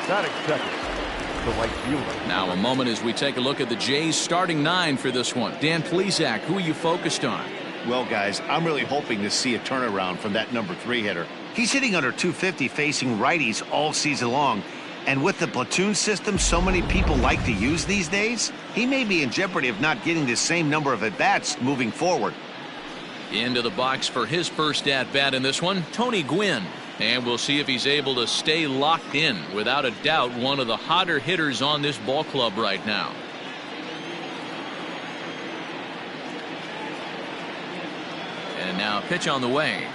Batting second, the right fielder. Now a moment as we take a look at the Jays starting 9 for this one. Dan Plesac, who are you focused on? Well, guys, I'm really hoping to see a turnaround from that number 3 hitter. He's hitting under 250 facing righties all season long. And with the platoon system so many people like to use these days, he may be in jeopardy of not getting the same number of at-bats moving forward. Into the box for his first at-bat in this one, Tony Gwynn. And we'll see if he's able to stay locked in. Without a doubt, one of the hotter hitters on this ball club right now. And now a pitch on the way.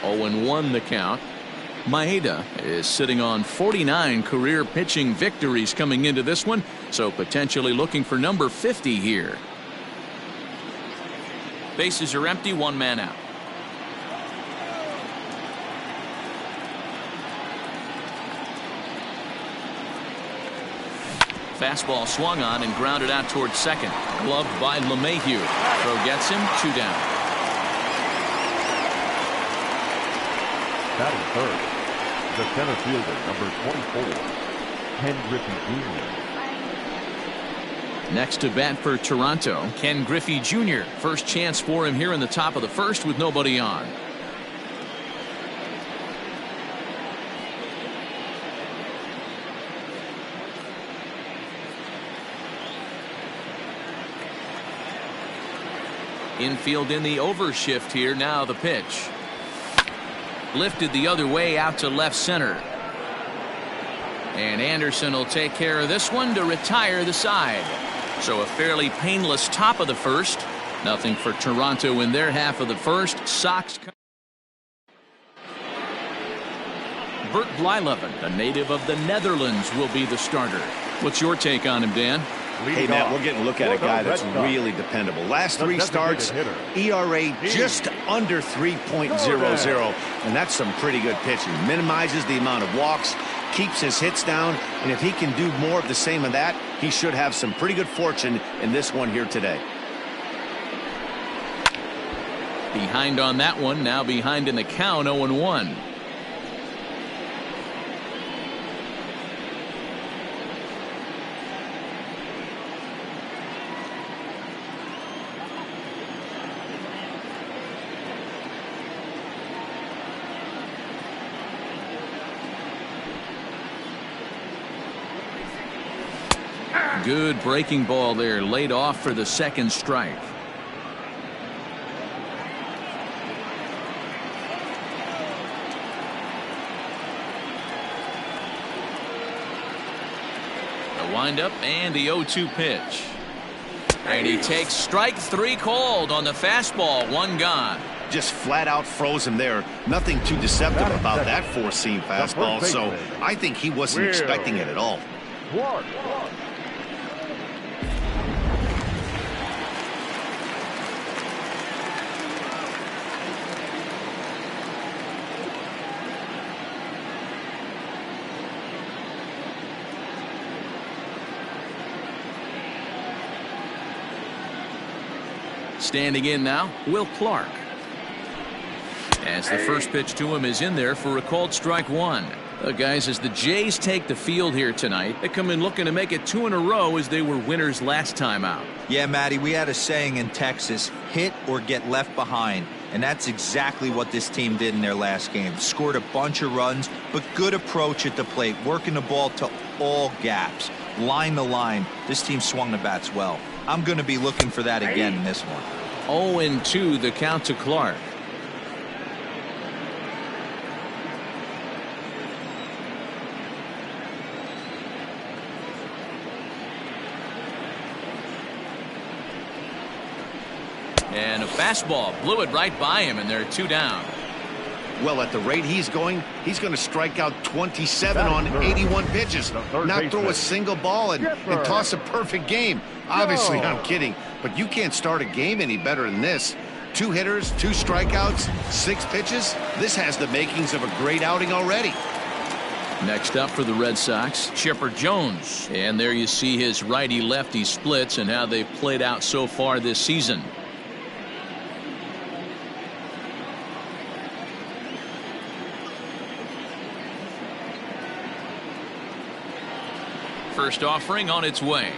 0-1 the count. Maeda is sitting on 49 career pitching victories coming into this one, so potentially looking for number 50 here. Bases are empty, 1 man out. Fastball swung on and grounded out towards second. Gloved by LeMahieu. Throw gets him, 2 down. Batting third, the center fielder, number 24, Ken Griffey Jr. Next to bat for Toronto, Ken Griffey Jr. First chance for him here in the top of the first with nobody on. Infield in the overshift here. Now the pitch. Lifted the other way out to left center. And Anderson will take care of this one to retire the side. So a fairly painless top of the first. Nothing for Toronto in their half of the first. Sox. Bert Blyleven, a native of the Netherlands, will be the starter. What's your take on him, Dan? Hey, Matt, we're getting a look at a guy that's really dependable. Last 3 starts, ERA just under 3.00, and that's some pretty good pitching. Minimizes the amount of walks, keeps his hits down, and if he can do more of the same of that, he should have some pretty good fortune in this one here today. Behind on that one, now behind in the count, 0-1. Good breaking ball there, laid off for the second strike. The windup and the 0-2 pitch. And he takes strike 3 called on the fastball. 1 gone. Just flat out froze him there. Nothing too deceptive about that 4-seam fastball, so I think he wasn't expecting it at all. Standing in now, Will Clark. As the first pitch to him is in there for a called strike 1. Guys, as the Jays take the field here tonight, they come in looking to make it 2 in a row as they were winners last time out. Yeah, Matty, we had a saying in Texas, hit or get left behind. And that's exactly what this team did in their last game. Scored a bunch of runs, but good approach at the plate, working the ball to all gaps. Line to line, this team swung the bats well. I'm going to be looking for that again in this one. 0-2 the count to Clark. And a fastball blew it right by him, and they're 2 down. Well, at the rate he's going to strike out 27 on 81 pitches, not throw a single ball and toss a perfect game. Obviously, I'm kidding, but you can't start a game any better than this. 2 hitters, 2 strikeouts, 6 pitches. This has the makings of a great outing already. Next up for the Red Sox, Chipper Jones. And there you see his righty-lefty splits and how they've played out so far this season. First offering on its way.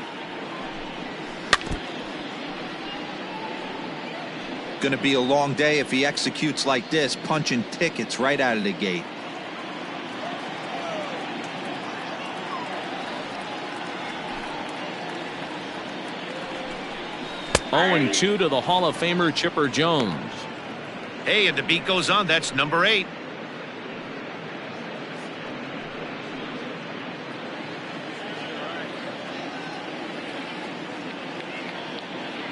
Going to be a long day if he executes like this, punching tickets right out of the gate. Oh, 2 to the Hall of Famer Chipper Jones. Hey, and the beat goes on. That's number 8.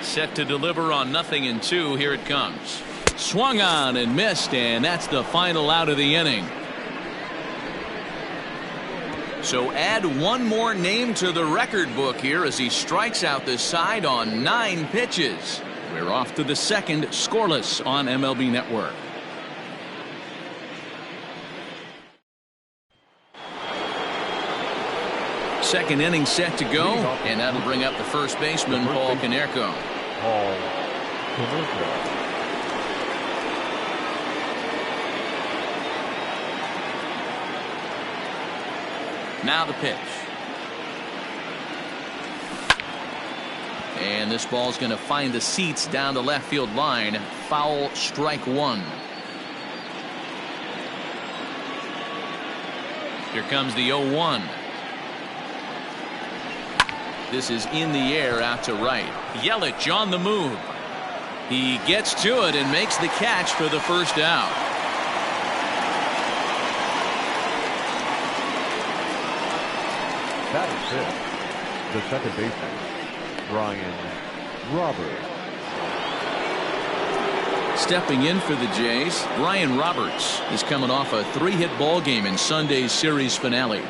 Set to deliver on 0-2. Here it comes. Swung on and missed, and that's the final out of the inning. So add one more name to the record book here as he strikes out this side on 9 pitches. We're off to the second, scoreless on MLB Network. Second inning set to go, and that'll bring up the first baseman, Paul Konerko. Now the pitch. And this ball's going to find the seats down the left field line. Foul, strike 1. Here comes the 0-1. This is in the air out to right. Yelich on the move. He gets to it and makes the catch for the first out. That is it. The second baseman, Brian Roberts. Stepping in for the Jays, Brian Roberts is coming off a 3-hit ball game in Sunday's series finale.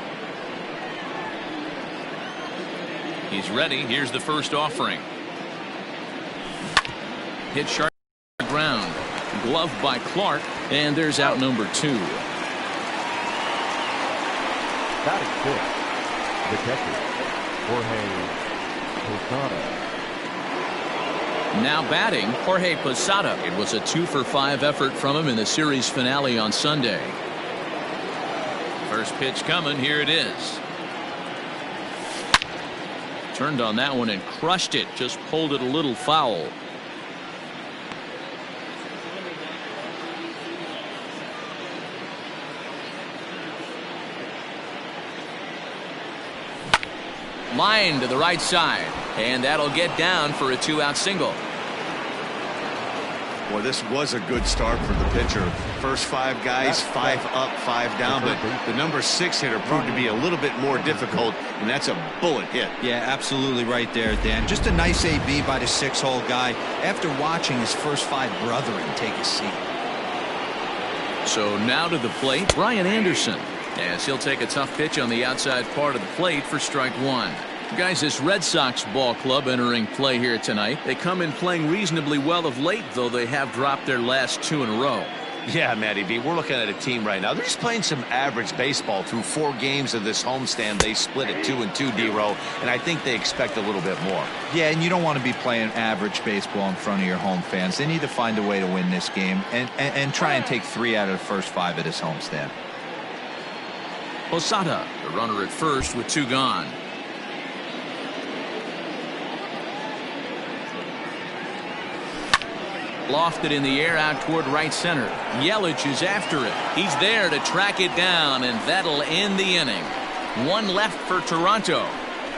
He's ready. Here's the first offering. Hit sharp to the ground. Gloved by Clark, and there's out number 2. That is it. The catcher, Jorge Posada. Now batting, Jorge Posada. It was a 2-for-5 effort from him in the series finale on Sunday. First pitch coming. Here it is. Turned on that one and crushed it. Just pulled it a little foul. Line to the right side, and that'll get down for a 2-out single. Well, this was a good start for the pitcher. First 5 guys, 5 up, 5 down, but the number 6 hitter proved to be a little bit more difficult, and that's a bullet hit. Yeah, absolutely right there, Dan. Just a nice AB by the 6-hole guy after watching his first 5 brethren take a seat. So now to the plate, Brian Anderson, as he'll take a tough pitch on the outside part of the plate for strike 1. Guys, this Red Sox ball club entering play here tonight. They come in playing reasonably well of late, though they have dropped their last 2 in a row. Yeah, Matty B, we're looking at a team right now. They're just playing some average baseball through 4 games of this homestand. They split at 2-2, D-Row, and I think they expect a little bit more. Yeah, and you don't want to be playing average baseball in front of your home fans. They need to find a way to win this game and try and take 3 out of the first 5 at this homestand. Posada, the runner at first with 2 gone. Lofted in the air out toward right center. Yelich is after it. He's there to track it down, and that'll end the inning. 1 left for Toronto.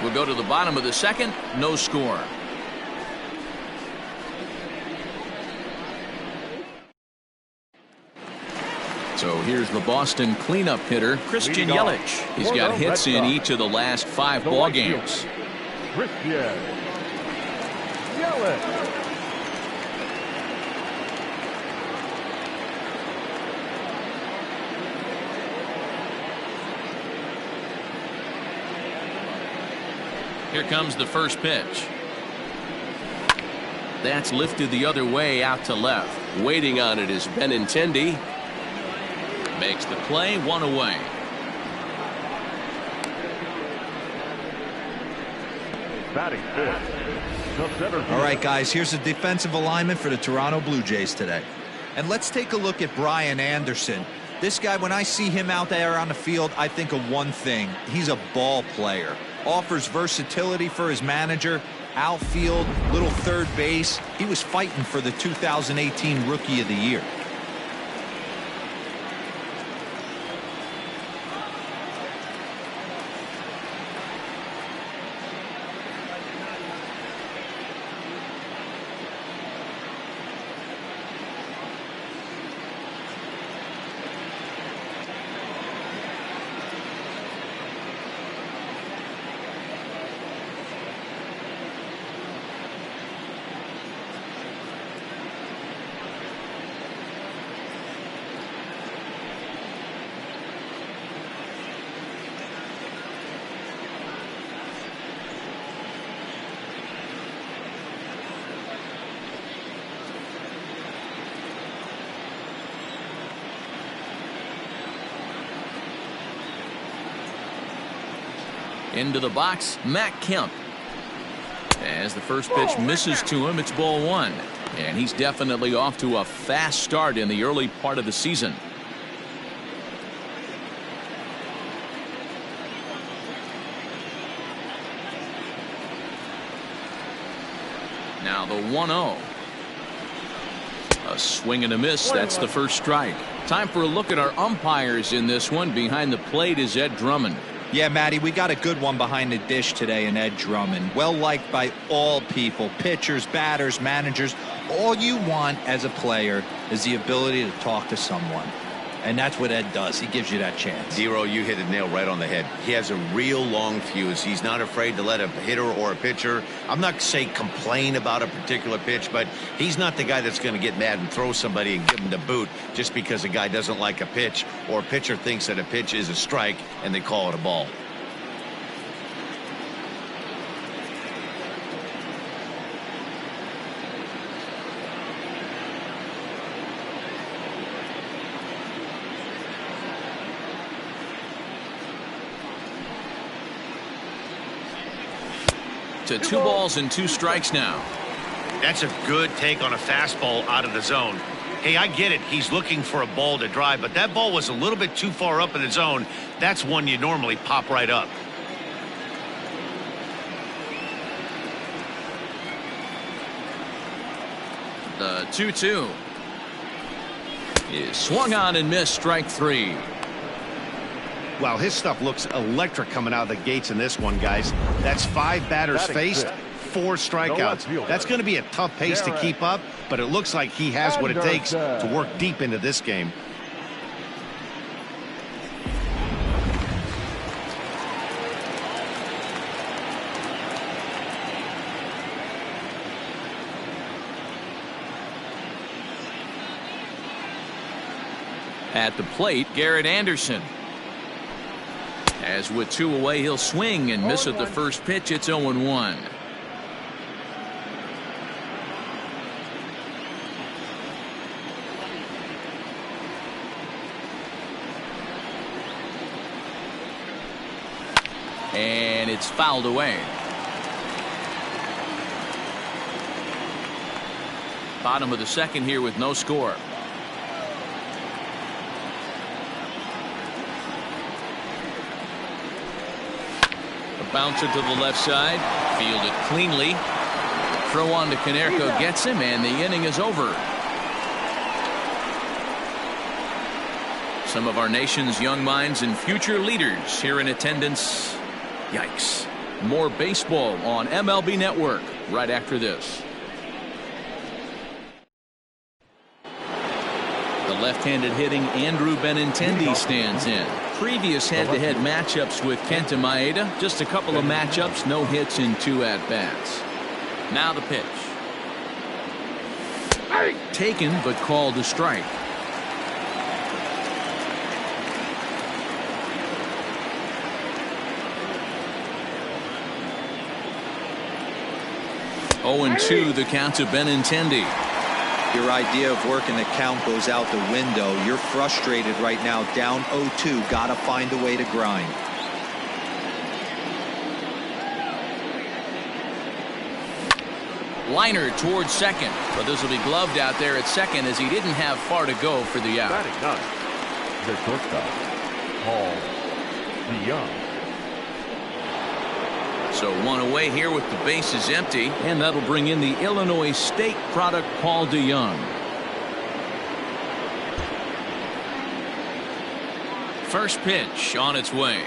We'll go to the bottom of the second. No score. So here's the Boston cleanup hitter, Christian Yelich. He's got hits in each of the last 5 ball games. Christian Yelich. Here comes the first pitch. That's lifted the other way out to left. Waiting on it is Benintendi. Makes the play, 1 away. Batting fifth. All right, guys, here's the defensive alignment for the Toronto Blue Jays today. And let's take a look at Brian Anderson. This guy, when I see him out there on the field, I think of one thing. He's a ball player. offers versatility for his manager. Outfield, little third base. He was fighting for the 2018 Rookie of the Year. Into the box, Matt Kemp. As the first pitch misses to him, it's ball one. And he's definitely off to a fast start in the early part of the season. Now the 1-0. A swing and a miss. That's the first strike. Time for a look at our umpires in this one. Behind the plate is Ed Drummond. Yeah, Matty, we got a good one behind the dish today in Ed Drummond. Well liked by all people, pitchers, batters, managers. All you want as a player is the ability to talk to someone. And that's what Ed does. He gives you that chance. Zero, you hit the nail right on the head. He has a real long fuse. He's not afraid to let a hitter or a pitcher, I'm not saying complain about a particular pitch, but he's not the guy that's going to get mad and throw somebody and give him the boot just because a guy doesn't like a pitch or a pitcher thinks that a pitch is a strike and they call it a ball. To 2 balls and 2 strikes now. That's a good take on a fastball out of the zone. Hey, I get it. He's looking for a ball to drive, but that ball was a little bit too far up in the zone. That's one you normally pop right up. The 2-2 is swung on and missed. Strike 3. Wow, his stuff looks electric coming out of the gates in this one, guys. That's 5 batters faced, 4 strikeouts. That's going to be a tough pace to keep up, but it looks like he has what it takes to work deep into this game. At the plate, Garrett Anderson. As with 2 away, he'll swing and miss at the first pitch. It's 0-1. And it's fouled away. Bottom of the second here with no score. Bouncer to the left side, fielded cleanly. Throw on to Konerko, gets him, and the inning is over. Some of our nation's young minds and future leaders here in attendance. Yikes. More baseball on MLB Network right after this. The left-handed hitting Andrew Benintendi stands in. Previous head-to-head matchups with Kenta Maeda, just a couple of matchups, no hits in 2 at-bats. Now the pitch. Taken but called a strike. Oh, and 2 the count to Benintendi. Your idea of working the count goes out the window. You're frustrated right now, down 0-2. Got to find a way to grind. Liner towards second, but this will be gloved out there at second as he didn't have far to go for the out. Batting ninth, the shortstop, Paul DeYoung. So one away here with the bases empty, and that'll bring in the Illinois State product, Paul DeYoung. First pitch on its way.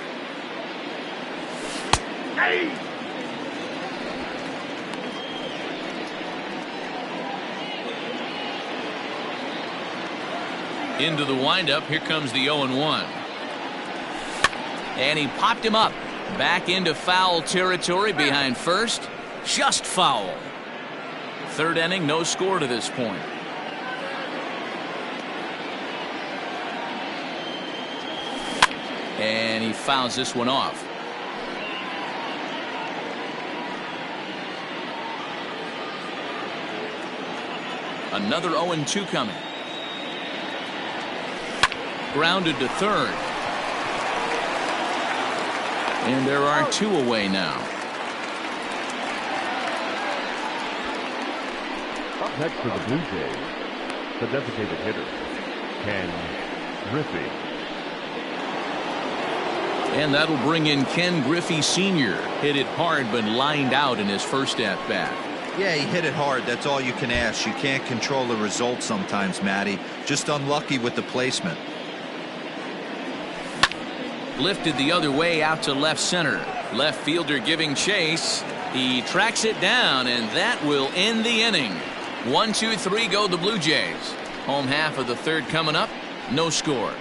Hey! Into the windup. Here comes the 0-1. And he popped him up. Back into foul territory behind first. Just foul. Third inning, no score to this point. And he fouls this one off. Another 0-2 coming. Grounded to third. And there are two away now. Up next for the Blue Jays, the designated hitter, Ken Griffey. And that'll bring in Ken Griffey Sr. Hit it hard but lined out in his first at-bat. Yeah, he hit it hard. That's all you can ask. You can't control the result sometimes, Matty. Just unlucky with the placement. Lifted the other way out to left center. Left fielder giving chase. He tracks it down, and that will end the inning. 1, 2, 3 go the Blue Jays. Home half of the third coming up. No score.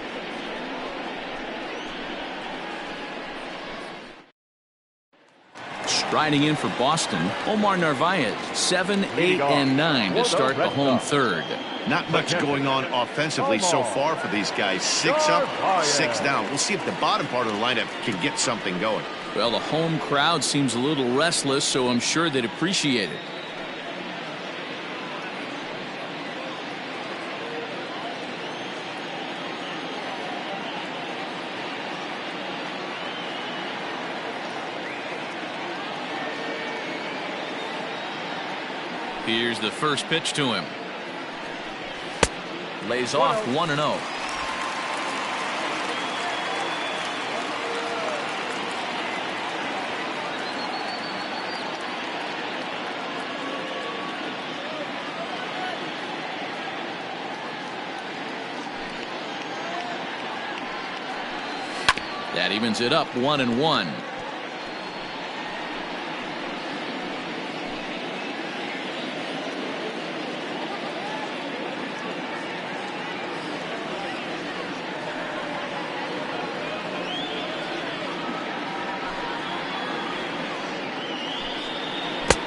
Striding in for Boston, Omar Narvaez, 7, 8, and 9 to start the home third. Not much going on offensively so far for these guys. 6 up, 6 down. We'll see if the bottom part of the lineup can get something going. Well, the home crowd seems a little restless, so I'm sure they'd appreciate it. Here's the first pitch to him. Lays off 1-0. That evens it up 1-1.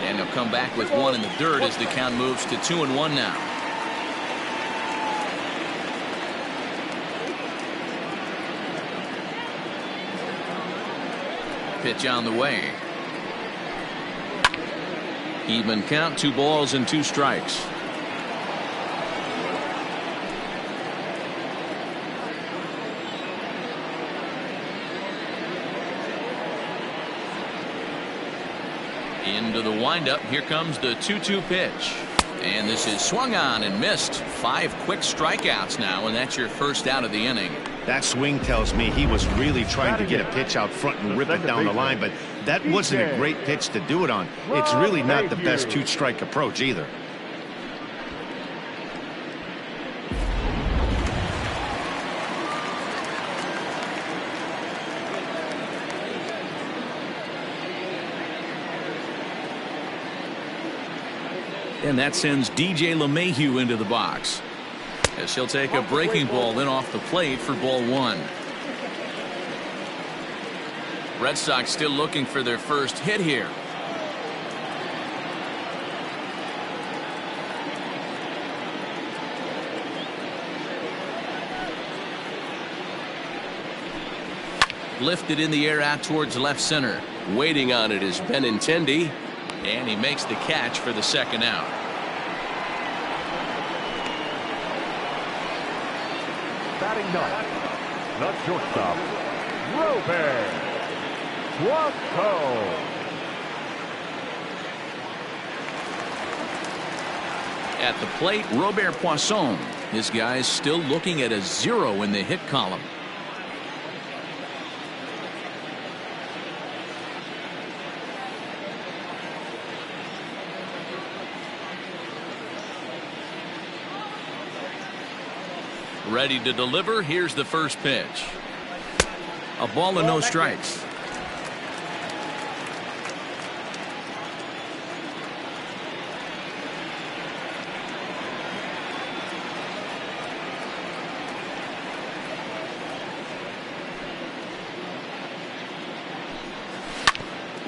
And they'll come back with one in the dirt as the count moves to 2-1 now. Pitch on the way. Even count, 2 balls and 2 strikes. Into the windup. Here comes the 2-2 pitch. And this is swung on and missed. 5 quick strikeouts now, and that's your first out of the inning. That swing tells me he was really trying to get a pitch out front and rip it down the line, but that wasn't a great pitch to do it on. It's really not the best 2-strike approach either. And that sends DJ LeMahieu into the box, as he'll take a breaking ball in off the plate for ball 1. Red Sox still looking for their first hit here. Lifted in the air out towards left center. Waiting on it is Benintendi, and he makes the catch for the second out. Batting ninth, not shortstop, Robert Poisson. At the plate, Robert Poisson. This guy's still looking at a 0 in the hit column. Ready to deliver. Here's the first pitch. A ball and no strikes.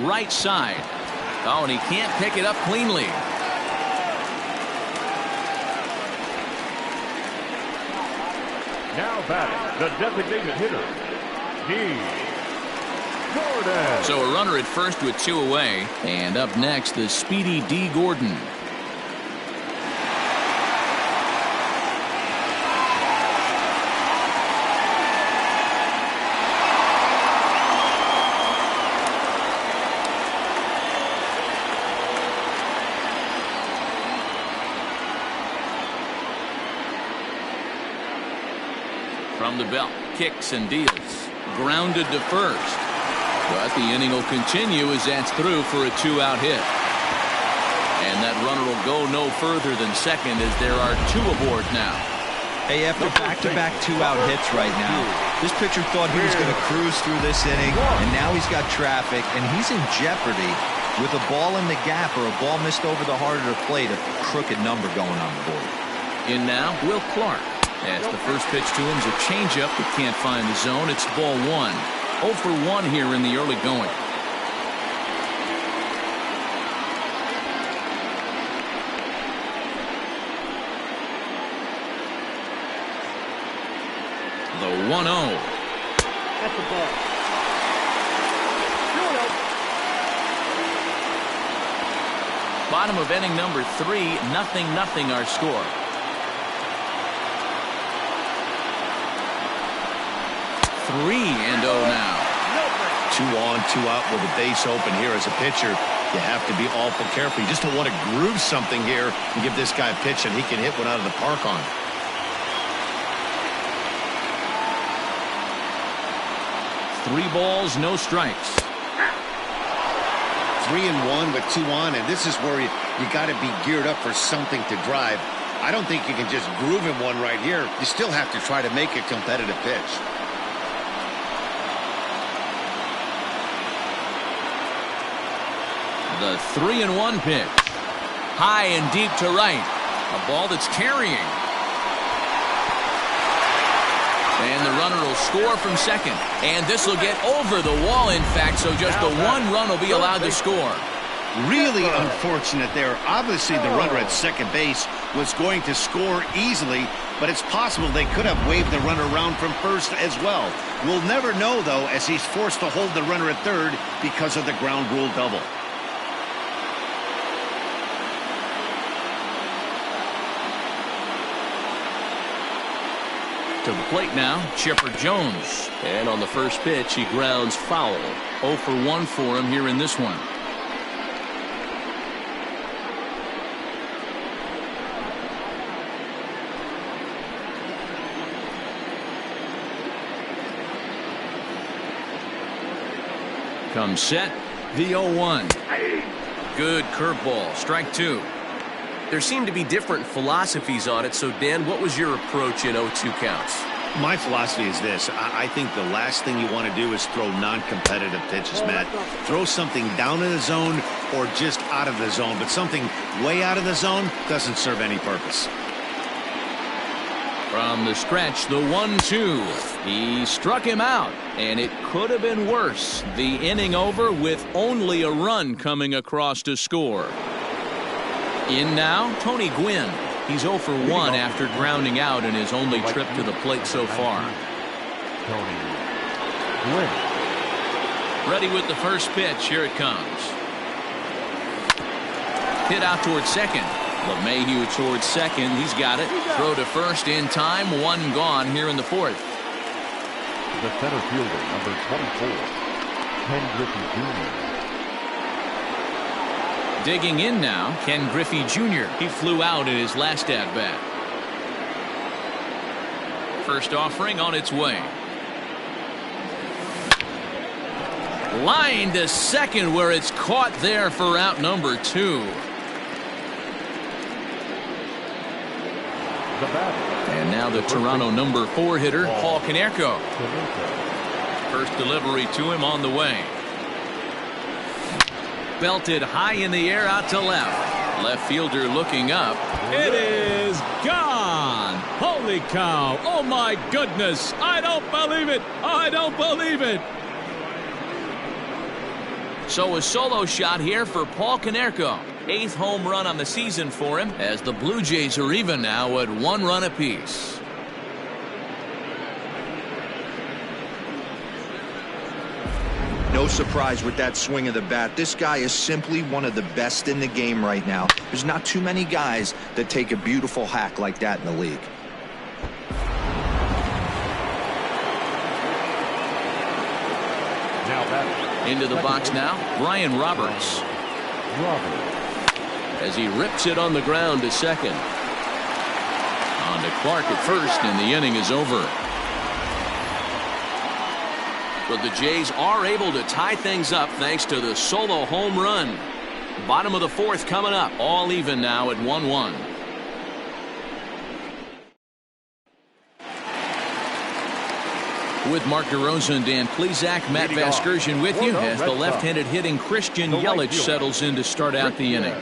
Right side. Oh, and he can't pick it up cleanly. Now batting, the designated hitter, Gordon. So a runner at first with 2 away. And up next, the speedy D. Gordon. From the belt, kicks and deals. Grounded to first. But the inning will continue as that's through for a 2-out hit. And that runner will go no further than second as there are 2 aboard now. Hey, after back-to-back 2-out hits right now, this pitcher thought he was going to cruise through this inning, and now he's got traffic, and he's in jeopardy with a ball in the gap or a ball missed over the heart of the plate, a crooked number going on the board. In now, Will Clark. As the first pitch to him is a changeup that can't find the zone. It's ball 1. 0 for 1 here in the early going. The 1-0. That's the ball. Bottom of inning number 3, 0-0 our score. 3-0 now. 2 on, 2 out with a base open here as a pitcher. You have to be awful careful. You just don't want to groove something here and give this guy a pitch that he can hit one out of the park on. Three balls, no strikes. 3-1 with 2 on, and this is where you got to be geared up for something to drive. I don't think you can just groove him one right here. You still have to try to make a competitive pitch. The 3-1 pitch. High and deep to right. A ball that's carrying. And the runner will score from second. And this will get over the wall, in fact, so just the 1 run will be allowed to score. Really unfortunate there. Obviously, the runner at second base was going to score easily, but it's possible they could have waved the runner around from first as well. We'll never know, though, as he's forced to hold the runner at third because of the ground rule double. To the plate now, Chipper Jones. And on the first pitch, he grounds foul. 0 for 1 for him here in this one. Comes set, the 0-1. Good curveball, strike 2. There seem to be different philosophies on it, so Dan, what was your approach in 0-2 counts? My philosophy is this. I think the last thing you want to do is throw non-competitive pitches, Matt. Throw something down in the zone or just out of the zone, but something way out of the zone doesn't serve any purpose. From the stretch, the 1-2. He struck him out, and it could have been worse. The inning over with only a run coming across to score. In now, Tony Gwynn. He's 0 for 1 after grounding out in his only trip to the plate so far. Tony Gwynn. Ready with the first pitch. Here it comes. Hit out towards second. LeMahieu towards second. He's got it. Throw to first in time. 1 gone here in the 4th. The center fielder, number 24, Ken Griffey Jr. Digging in now, Ken Griffey Jr. He flew out in his last at-bat. First offering on its way. Line to second where it's caught there for out number 2. The batter. And Now the Toronto number 4 hitter, Paul Konerko. First delivery to him on the way. Belted high in the air out to left. Left fielder looking up. It is gone. Holy cow. Oh, my goodness. I don't believe it. I don't believe it. So a solo shot here for Paul Konerko. 8th home run on the season for him, as the Blue Jays are even now at 1 run apiece. No surprise with that swing of the bat. This guy is simply one of the best in the game right now. There's not too many guys that take a beautiful hack like that in the league. Into the box now, Brian Roberts. As he rips it on the ground to second. On to Clark at first, and the inning is over. But the Jays are able to tie things up thanks to the solo home run. Bottom of the 4th coming up. All even now at 1-1. With Mark DeRosa and Dan Plesac, Matt Vasgersian with you as the left-handed hitting Christian Yelich settles in to start out the inning.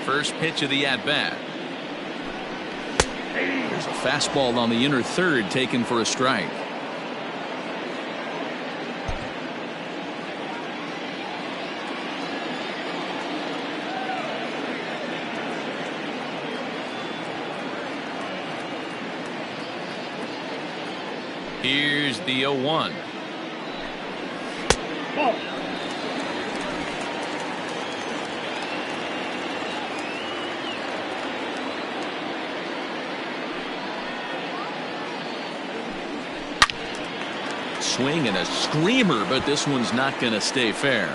First pitch of the at-bat. There's a fastball on the inner third taken for a strike. Here's the 0-1. Swing and a screamer, but this one's not going to stay fair.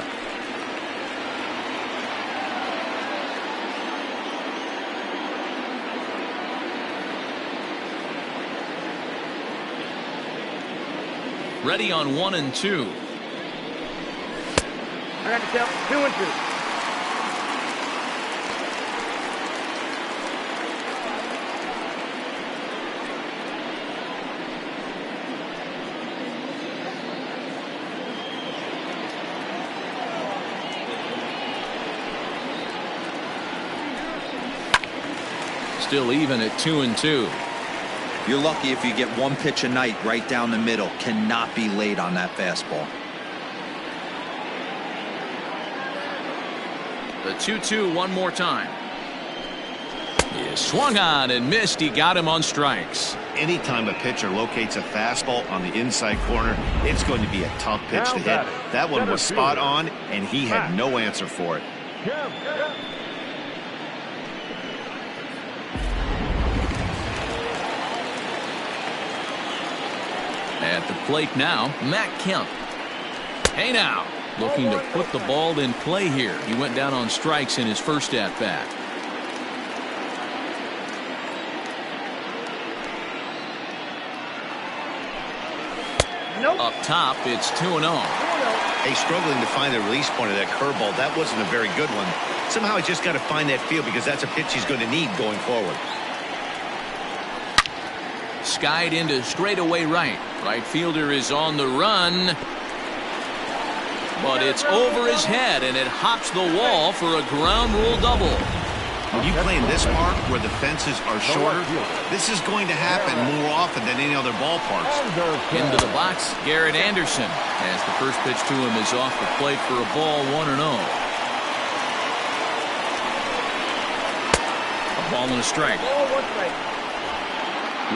Ready on 1 and 2. I got to count 2 and 2. Still even at 2 and 2. You're lucky if you get one pitch a night right down the middle. Cannot be late on that fastball. The 2-2 one more time. He swung on and missed. He got him on strikes. Anytime a pitcher locates a fastball on the inside corner, it's going to be a tough pitch to hit. That one was spot on, and he had no answer for it. At the plate now, Matt Kemp. Hey now, looking to put the ball in play here. He went down on strikes in his first at-bat. Up top, it's 2-0. Hey, struggling to find the release point of that curveball. That wasn't a very good one. Somehow he's just got to find that feel, because that's a pitch he's going to need going forward. Skied into straightaway right. Right fielder is on the run. But it's over his head, and it hops the wall for a ground rule double. When you play in this park where the fences are shorter, this is going to happen more often than any other ballparks. Into the box, Garrett Anderson, as the first pitch to him is off the plate for a ball, 1-0. A ball and a strike.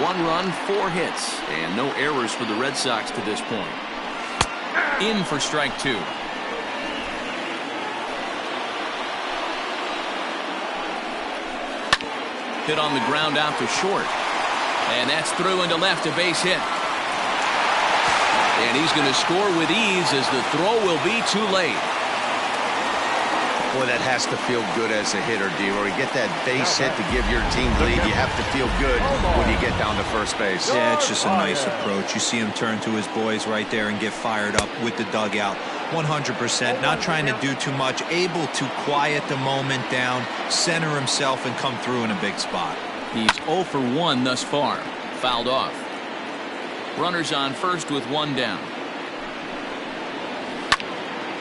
1 run, 4 hits, and no errors for the Red Sox to this point. In for strike 2. Hit on the ground out to short. And that's through into left, a base hit. And he's going to score with ease, as the throw will be too late. Boy, that has to feel good as a hitter, D-Roy. Get that base hit to give your team lead. You have to feel good when you get down to first base. Yeah, it's just a nice approach. You see him turn to his boys right there and get fired up with the dugout. 100%, not trying to do too much, able to quiet the moment down, center himself, and come through in a big spot. He's 0 for 1 thus far. Fouled off. Runners on first with one down.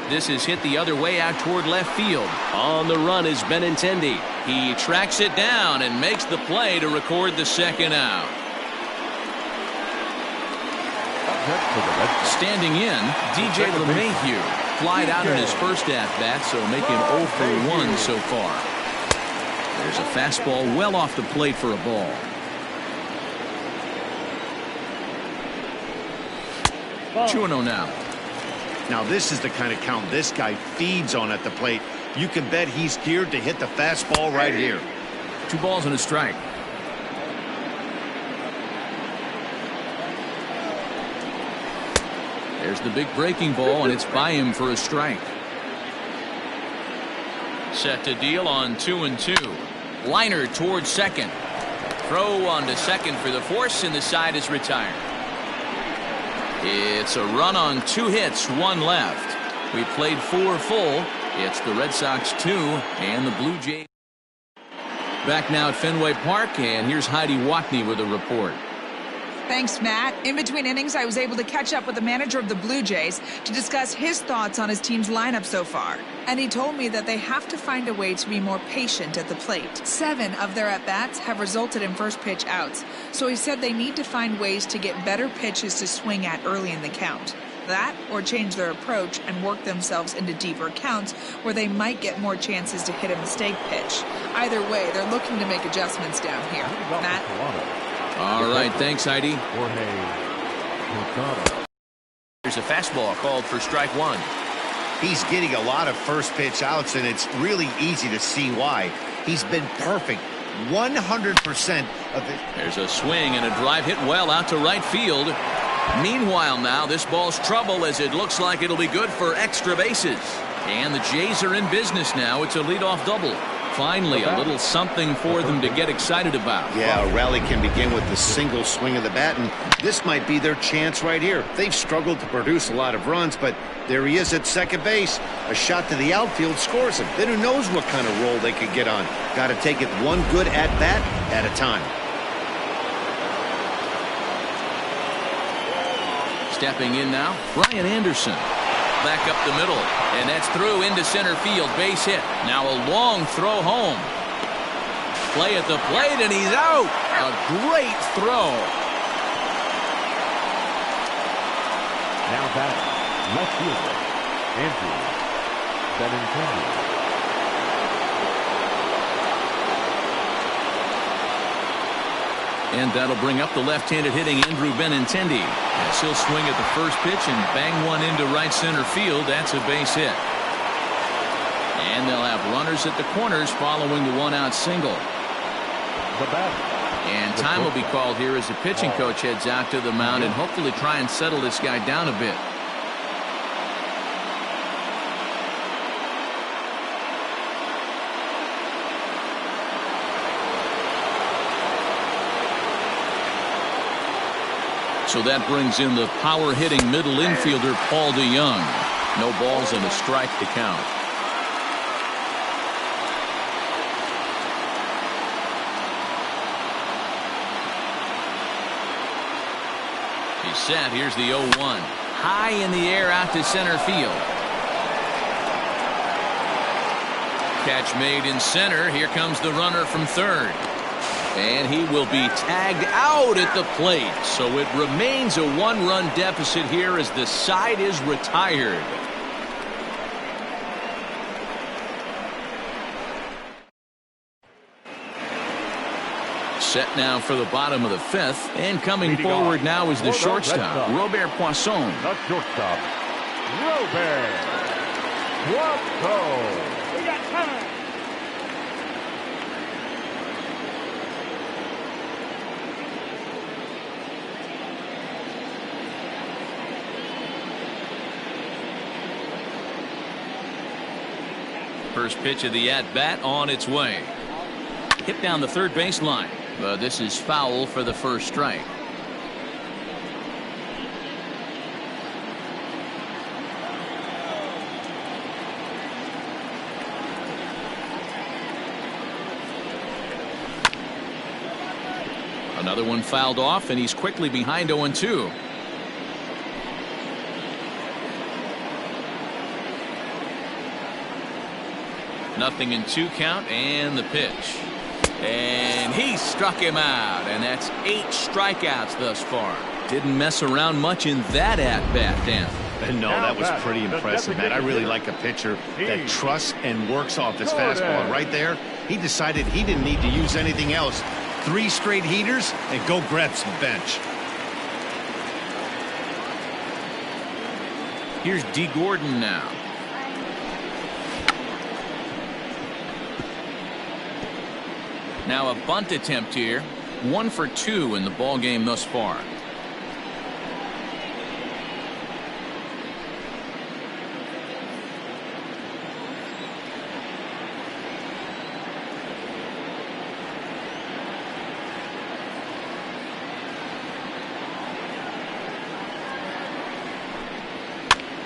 This is hit the other way out toward left field. On the run is Benintendi. He tracks it down and makes the play to record the second out. Standing in, DJ LeMahieu flied out in his first at-bat, so making 0 for 1 so far. There's a fastball well off the plate for a ball. Two-0 now. Now, this is the kind of count this guy feeds on at the plate. You can bet he's geared to hit the fastball right here. 2 balls and a strike. There's the big breaking ball, and it's by him for a strike. Set to deal on 2-2. Liner towards second. Throw on to second for the force, and the side is retired. It's a run on 2 hits, 1 left. We played 4 full. It's the Red Sox 2 and the Blue Jays. Back now at Fenway Park, and here's Heidi Watney with a report. Thanks, Matt. In between innings, I was able to catch up with the manager of the Blue Jays to discuss his thoughts on his team's lineup so far. And he told me that they have to find a way to be more patient at the plate. 7 of their at-bats have resulted in first pitch outs. So he said they need to find ways to get better pitches to swing at early in the count. That, or change their approach and work themselves into deeper counts where they might get more chances to hit a mistake pitch. Either way, they're looking to make adjustments down here. Matt? All right, thanks, Heidi. There's a fastball called for strike 1. He's getting a lot of first pitch outs, and it's really easy to see why. He's been perfect 100% of it. There's a swing and a drive hit well out to right field. Meanwhile now, this ball's trouble as it looks like it'll be good for extra bases. And the Jays are in business now. It's a leadoff double. Finally, a little something for them to get excited about. Yeah, a rally can begin with the single swing of the bat, and this might be their chance right here. They've struggled to produce a lot of runs, but there he is at second base. A shot to the outfield scores him. Then who knows what kind of roll they could get on. Got to take it one good at-bat at a time. Stepping in now, Brian Anderson. Back up the middle, and that's through into center field, base hit. Now a long throw home. Play at the plate, and he's out. A great throw. Now back, left fielder, Andrew Benintendi. And that'll bring up the left-handed hitting Andrew Benintendi. As he'll swing at the first pitch and bang one into right center field. That's a base hit. And they'll have runners at the corners following the one-out single. The batter. And time will be called here as the pitching coach heads out to the mound and hopefully try and settle this guy down a bit. So that brings in the power-hitting middle infielder Paul DeYoung. No balls and a strike to count. He's set. Here's the 0-1. High in the air out to center field. Catch made in center. Here comes the runner from third. And he will be tagged out at the plate. So it remains a 1-run deficit here as the side is retired. Set now for the bottom of the 5th. And coming forward now is the shortstop, Robert Poisson. The shortstop, Robert Poisson. We got time. First pitch of the at-bat on its way. Hit down the third baseline. But this is foul for the first strike. Another one fouled off, and he's quickly behind 0-2. Nothing in 2 count, and the pitch. And he struck him out, and that's 8 strikeouts thus far. Didn't mess around much in that at-bat, Dan. No, that was pretty impressive, Matt. I really like a pitcher that trusts and works off his fastball. Right there, he decided he didn't need to use anything else. 3 straight heaters, and go grab some bench. Here's D. Gordon now. Now a bunt attempt here. 1 for 2 in the ball game thus far.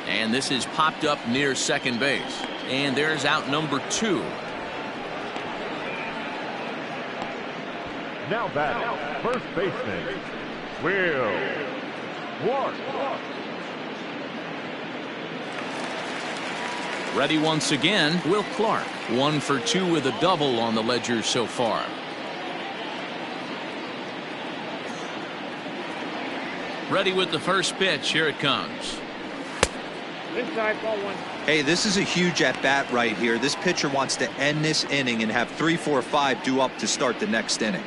And this is popped up near second base. And there's out number 2. Now batting, first baseman, Will Clark. Ready once again, Will Clark. 1 for 2 with a double on the ledger so far. Ready with the first pitch. Here it comes. Inside ball 1. Hey, this is a huge at-bat right here. This pitcher wants to end this inning and have 3, 4, 5 due up to start the next inning.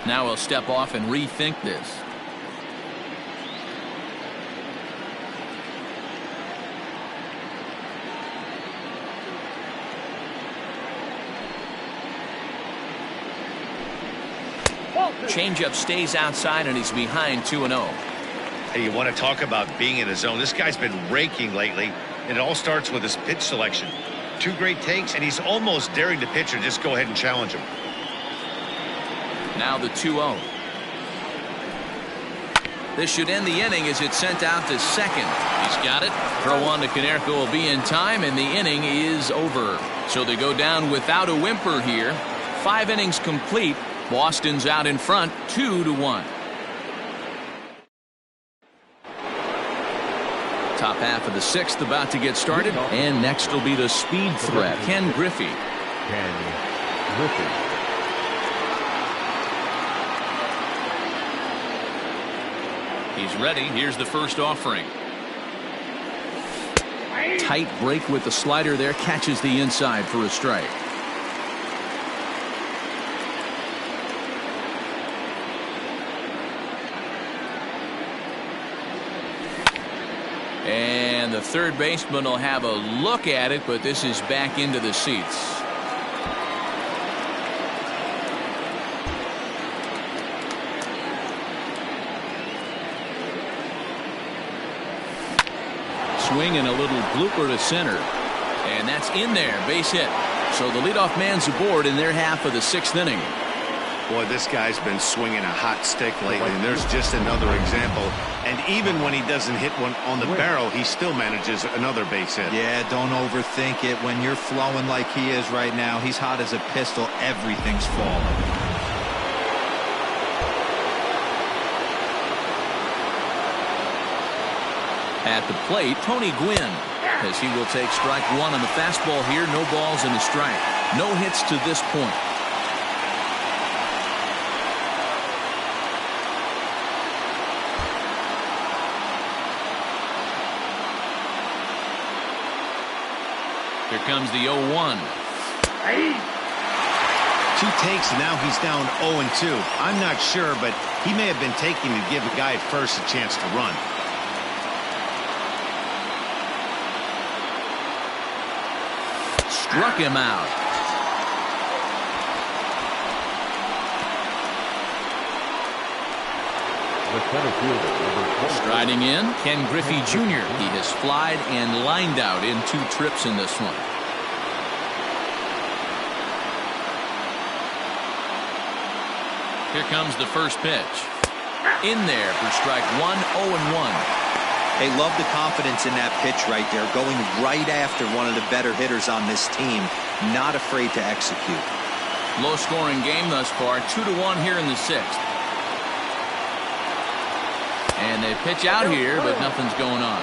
Now he'll step off and rethink this. Changeup stays outside, and he's behind 2-0. Hey, you want to talk about being in a zone? This guy's been raking lately, and it all starts with his pitch selection. 2 great takes, and he's almost daring the pitcher just go ahead and challenge him. Now the 2-0. This should end the inning as it's sent out to second. He's got it. Throw on to Konerko will be in time, and the inning is over. So they go down without a whimper here. 5 innings complete. Boston's out in front, 2-1. Top half of the 6th about to get started, and next will be the speed threat, Ken Griffey. He's ready. Here's the first offering. Tight break with the slider there, catches the inside for a strike. And the third baseman will have a look at it, but this is back into the seats. Swing and a little blooper to center. And that's in there, base hit. So the leadoff man's aboard in their half of the 6th inning. Boy, this guy's been swinging a hot stick lately, and there's just another example. And even when he doesn't hit one on the barrel, he still manages another base hit. Yeah, don't overthink it. When you're flowing like he is right now, he's hot as a pistol. Everything's falling. At the plate, Tony Gwynn, as he will take strike 1 on the fastball here. No balls and a strike. No hits to this point. Here comes the 0-1. 2 takes, and now he's down 0-2. I'm not sure, but he may have been taking to give the guy at first a chance to run. Struck him out. the center fielder, number 20. Striding in, Ken Griffey Jr. He has flied and lined out in 2 trips in this one. Here comes the first pitch. In there for strike 1, 0-1. They love the confidence in that pitch right there, going right after one of the better hitters on this team, not afraid to execute. Low-scoring game thus far, 2-1 here in the 6th. And they pitch out here, but nothing's going on.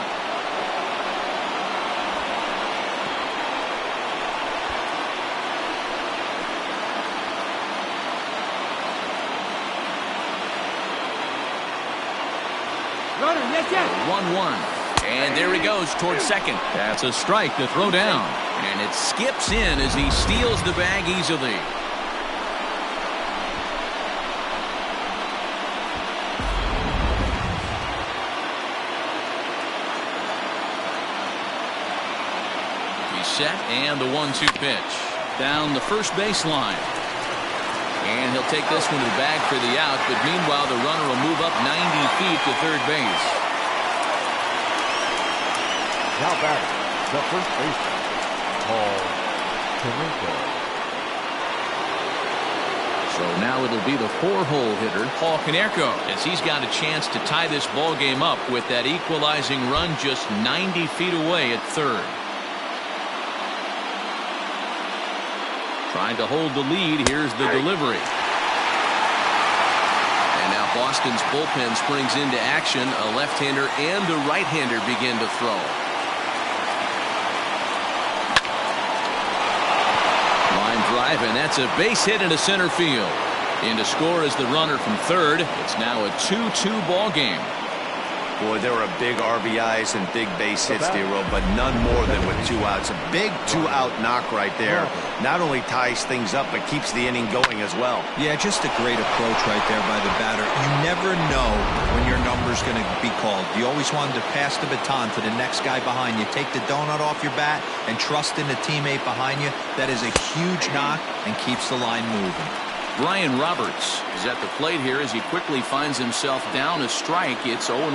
Runner, yes, yes. 1-1. And there he goes towards second. That's a strike to throw down. And it skips in as he steals the bag easily. He's set, and the 1-2 pitch. Down the first baseline. And he'll take this one to the bag for the out, but meanwhile the runner will move up 90 feet to third base. Now batting, the first baseman, Paul Konerko. So now it'll be the 4-hole hitter, Paul Konerko, as he's got a chance to tie this ball game up with that equalizing run just 90 feet away at third. Trying to hold the lead. Here's the delivery. And now Boston's bullpen springs into action. A left-hander and a right-hander begin to throw. Line drive, and that's a base hit into center field. In to score is the runner from third. It's now a 2-2 ball game. Boy, there are big RBIs and big base hits, D-Roll, but none more than with 2 outs. A big 2-out knock right there. Not only ties things up, but keeps the inning going as well. Yeah, just a great approach right there by the batter. You never know when your number's going to be called. You always wanted to pass the baton to the next guy behind you. Take the donut off your bat and trust in the teammate behind you. That is a huge knock and keeps the line moving. Brian Roberts is at the plate here as he quickly finds himself down a strike. It's 0-1.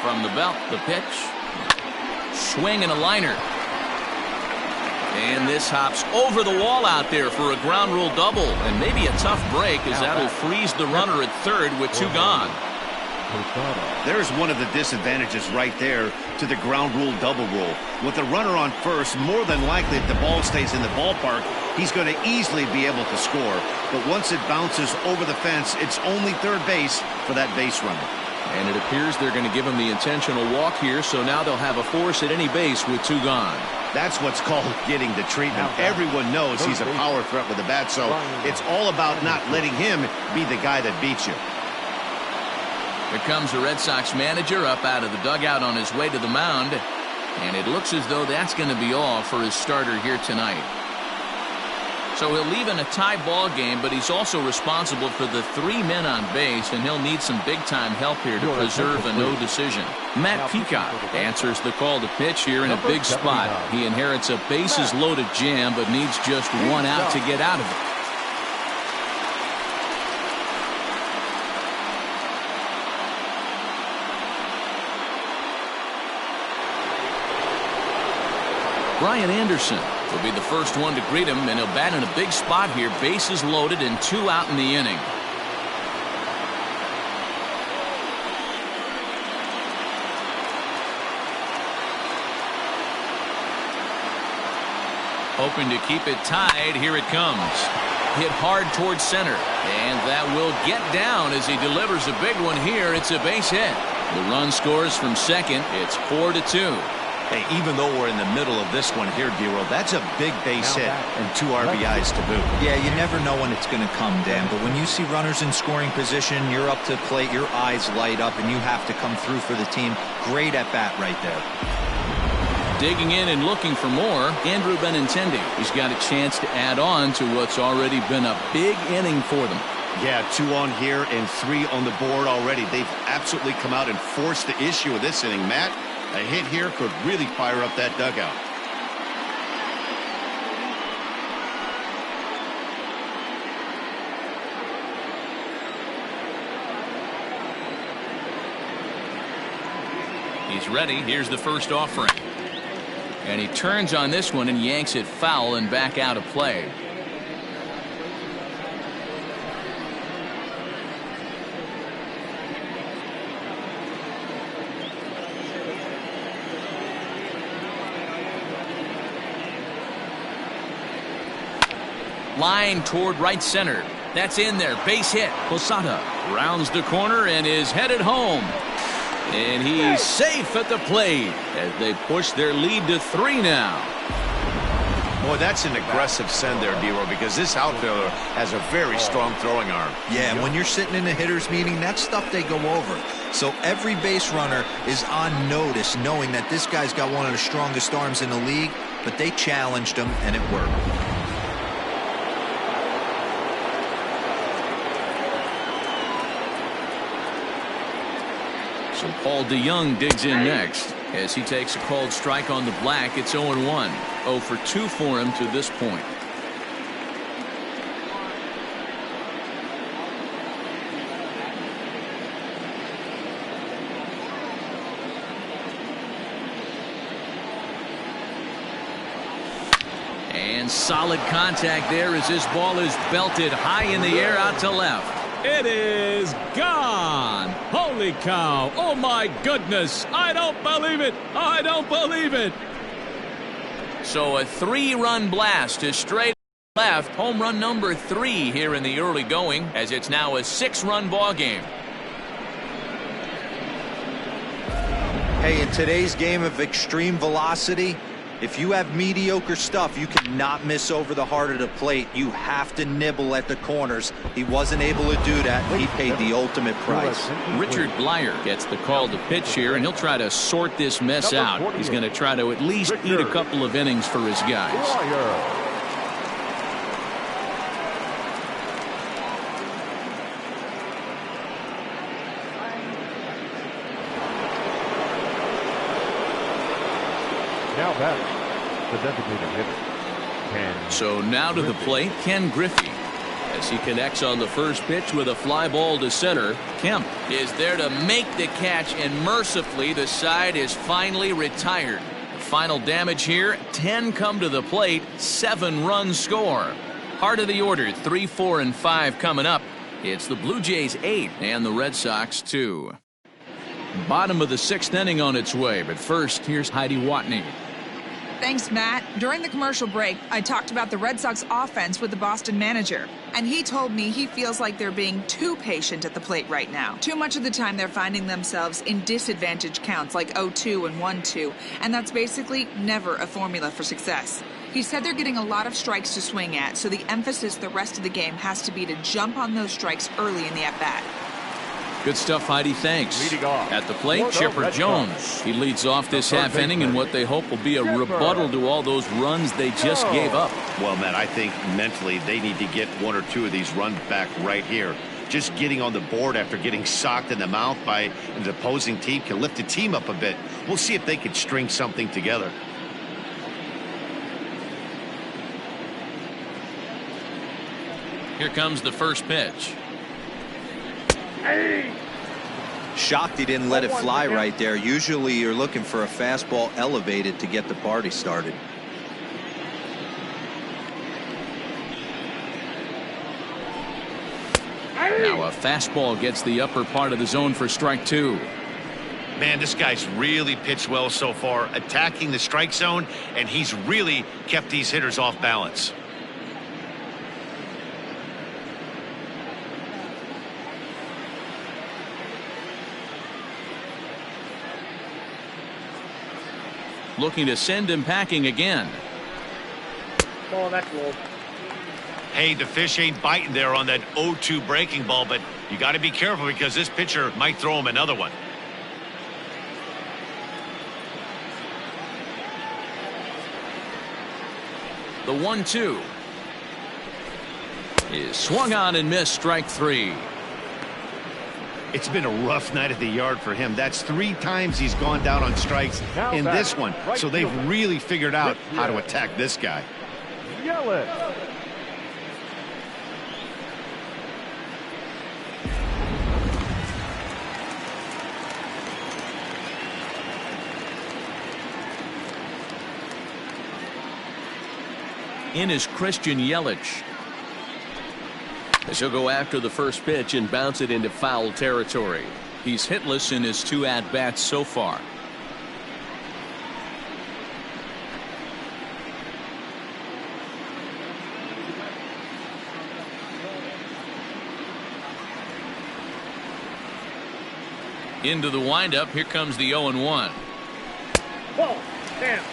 From the belt, the pitch. Swing and a liner. And this hops over the wall out there for a ground rule double. And maybe a tough break as that'll freeze the runner at third with 2 gone. There's one of the disadvantages right there to the ground rule double rule. With the runner on first, more than likely if the ball stays in the ballpark, he's going to easily be able to score. But once it bounces over the fence, it's only third base for that base runner. And it appears they're going to give him the intentional walk here, so now they'll have a force at any base with 2 gone. That's what's called getting the treatment. Everyone knows he's a power threat with the bat, so it's all about not letting him be the guy that beats you. Here comes the Red Sox manager up out of the dugout on his way to the mound. And it looks as though that's going to be all for his starter here tonight. So he'll leave in a tie ball game, but he's also responsible for the 3 men on base, and he'll need some big-time help here to preserve a no decision. Matt Peacock answers the call to pitch here in a big spot. He inherits a bases-loaded jam, but needs just 1 out to get out of it. Brian Anderson will be the first one to greet him, and he'll bat in a big spot here. Bases loaded and 2 out in the inning. Hoping to keep it tied. Here it comes. Hit hard towards center, and that will get down as he delivers a big one here. It's a base hit. The run scores from second. It's 4-2. Hey, even though we're in the middle of this one here, D-Roll, that's a big base hit and 2 RBIs to boot. Yeah, you never know when it's going to come, Dan, but when you see runners in scoring position, you're up to the plate, your eyes light up, and you have to come through for the team. Great at bat right there. Digging in and looking for more, Andrew Benintendi. He's got a chance to add on to what's already been a big inning for them. Yeah, 2 on here and 3 on the board already. They've absolutely come out and forced the issue of this inning, Matt. A hit here could really fire up that dugout. He's ready. Here's the first offering. And he turns on this one and yanks it foul and back out of play. Line toward right center. That's in there. Base hit. Posada rounds the corner and is headed home. And he's safe at the plate as they push their lead to 3 now. Boy, that's an aggressive send there, D-Row, because this outfielder has a very strong throwing arm. Yeah, and when you're sitting in a hitter's meeting, that's stuff they go over. So every base runner is on notice, knowing that this guy's got one of the strongest arms in the league, but they challenged him, and it worked. So Paul DeYoung digs in next as he takes a called strike on the black. It's 0-1. 0 for 2 for him to this point. And solid contact there as this ball is belted high in the air out to left. It is gone. Holy cow. Oh, my goodness. I don't believe it. I don't believe it. So a 3-run blast to straight left. Home run number 3 here in the early going as it's now a 6-run ball game. Hey, in today's game of extreme velocity, if you have mediocre stuff, you cannot miss over the heart of the plate. You have to nibble at the corners. He wasn't able to do that. He paid the ultimate price. Richard Blyer gets the call to pitch here, and he'll try to sort this mess out. He's going to try to at least eat a couple of innings for his guys. Now back, the designated hitter, Ken. So now to the plate, Ken Griffey. As he connects on the first pitch with a fly ball to center. Kemp is there to make the catch, and mercifully the side is finally retired. The final damage here, 10 come to the plate, 7 runs score. Heart of the order, 3, 4, and 5 coming up. It's the Blue Jays 8 and the Red Sox 2. Bottom of the 6th inning on its way, but first, here's Heidi Watney. Thanks, Matt. During the commercial break, I talked about the Red Sox offense with the Boston manager, and he told me he feels like they're being too patient at the plate right now. Too much of the time they're finding themselves in disadvantage counts like 0-2 and 1-2, and that's basically never a formula for success. He said they're getting a lot of strikes to swing at, so the emphasis the rest of the game has to be to jump on those strikes early in the at-bat. Good stuff, Heidi. Thanks. Leading off. At the plate, Chipper Jones. He leads off this half inning in what they hope will be a rebuttal to all those runs they just gave up. Well, Matt, I think mentally they need to get 1 or 2 of these runs back right here. Just getting on the board after getting socked in the mouth by the opposing team can lift the team up a bit. We'll see if they can string something together. Here comes the first pitch. Shocked he didn't let it fly right there. Usually you're looking for a fastball elevated to get the party started. Now a fastball gets the upper part of the zone for strike 2. Man, this guy's really pitched well so far, attacking the strike zone, and he's really kept these hitters off balance. Looking to send him packing again. Oh, that's low. Hey, the fish ain't biting there on that 0-2 breaking ball, but you got to be careful because this pitcher might throw him another one. The 1-2 is swung on and missed, strike 3. It's been a rough night at the yard for him. That's 3 times he's gone down on strikes in this one. So they've really figured out how to attack this guy. Yell it. In is Christian Yelich. As he'll go after the first pitch and bounce it into foul territory. He's hitless in his 2 at-bats so far. Into the windup. Here comes the 0-1. Whoa, damn.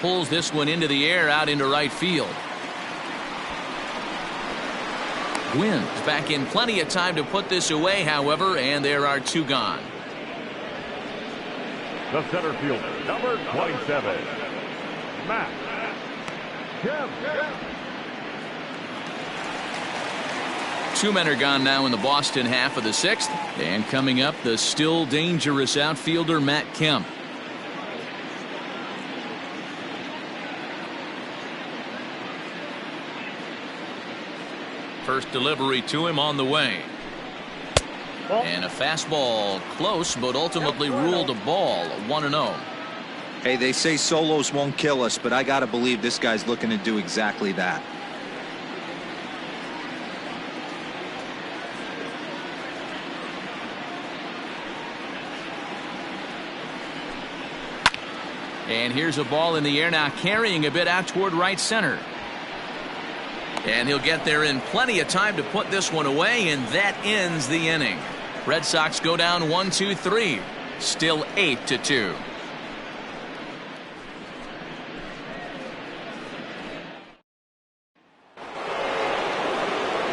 Pulls this one into the air out into right field. Wins back in plenty of time to put this away, however, and there are 2 gone. The center fielder, number 27, Matt Kemp. 2 men are gone now in the Boston half of the 6th. And coming up, the still dangerous outfielder Matt Kemp. First delivery to him on the way. And a fastball close, but ultimately ruled a ball. 1-0. Hey, they say solos won't kill us, but I got to believe this guy's looking to do exactly that. And here's a ball in the air now, carrying a bit out toward right center. And he'll get there in plenty of time to put this one away, and that ends the inning. Red Sox go down 1-2-3. Still 8-2.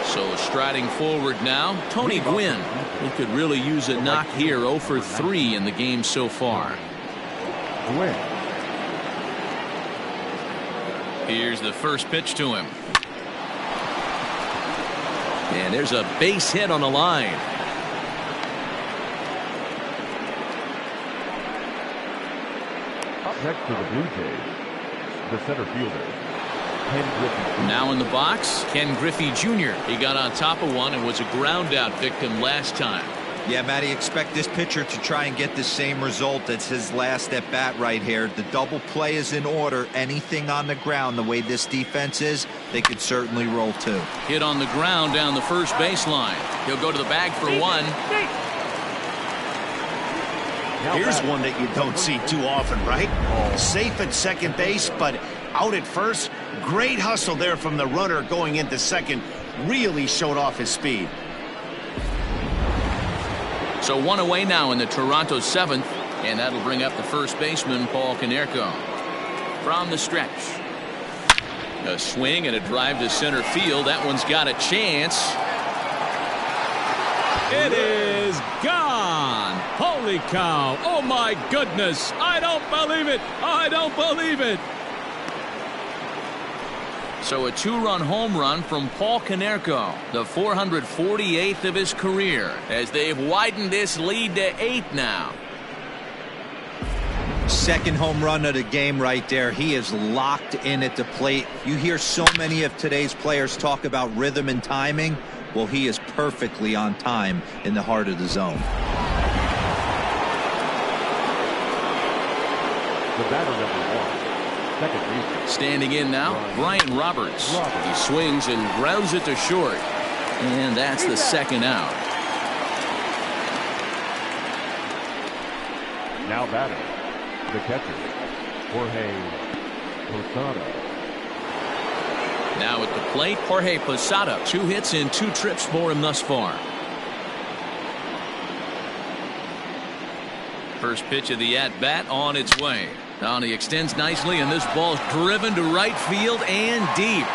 So striding forward now, Tony Gwynn. He could really use a knock here. 0 for 3 in the game so far. Gwynn. Here's the first pitch to him. And there's a base hit on the line. Up next to the Blue Jays, the center fielder, Ken Griffey. Now in the box, Ken Griffey Jr. He got on top of one and was a ground out victim last time. Yeah, Matty, expect this pitcher to try and get the same result as his last at bat right here. The double play is in order. Anything on the ground, the way this defense is, they could certainly roll 2. Hit on the ground down the first baseline. He'll go to the bag for 1. Here's one that you don't see too often, right? Safe at second base, but out at first. Great hustle there from the runner going into second. Really showed off his speed. So 1 away now in the Toronto 7th, and that'll bring up the first baseman, Paul Konerko. From the stretch. A swing and a drive to center field. That one's got a chance. It is gone. Holy cow. Oh, my goodness. I don't believe it. I don't believe it. So a 2-run home run from Paul Konerko, the 448th of his career, as they've widened this lead to 8 now. Second home run of the game right there. He is locked in at the plate. You hear so many of today's players talk about rhythm and timing. Well, he is perfectly on time in the heart of the zone. The batter, number 1. Second baseman. Standing in now, Brian Roberts. He swings and grounds it to short. And that's the second out. Now batting, the catcher, Jorge Posada. Now at the plate, Jorge Posada. 2 hits and 2 trips for him thus far. First pitch of the at-bat on its way. Now he extends nicely, and this ball's driven to right field and deep.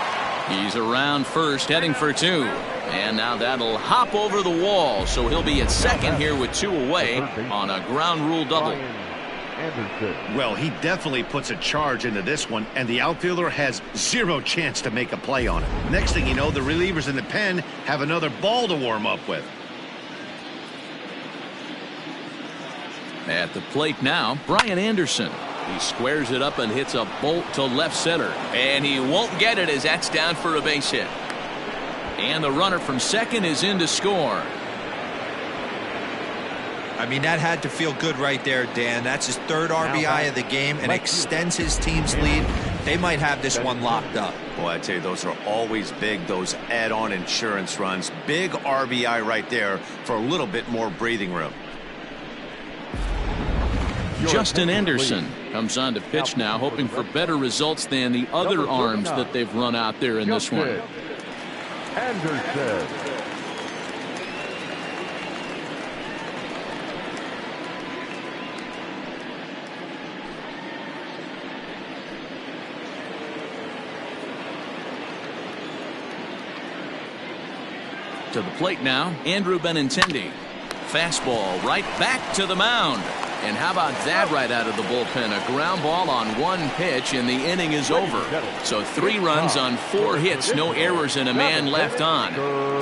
He's around first, heading for 2. And now that'll hop over the wall, so he'll be at second here with 2 away on a ground rule double. Well, he definitely puts a charge into this one, and the outfielder has 0 chance to make a play on it. Next thing you know, the relievers in the pen have another ball to warm up with. At the plate now, Brian Anderson. He squares it up and hits a bolt to left center. And he won't get it as that's down for a base hit. And the runner from second is in to score. I mean, that had to feel good right there, Dan. That's his third RBI of the game and extends his team's lead. They might have this one locked up. Boy, I tell you, those are always big, those add-on insurance runs. Big RBI right there for a little bit more breathing room. Justin Anderson comes on to pitch now, hoping for better results than the other arms that they've run out there in this one. Anderson. To the plate now, Andrew Benintendi. Fastball right back to the mound. And how about that right out of the bullpen? A ground ball on one pitch, and the inning is over. So 3 runs on 4 hits, no errors, and a man left on.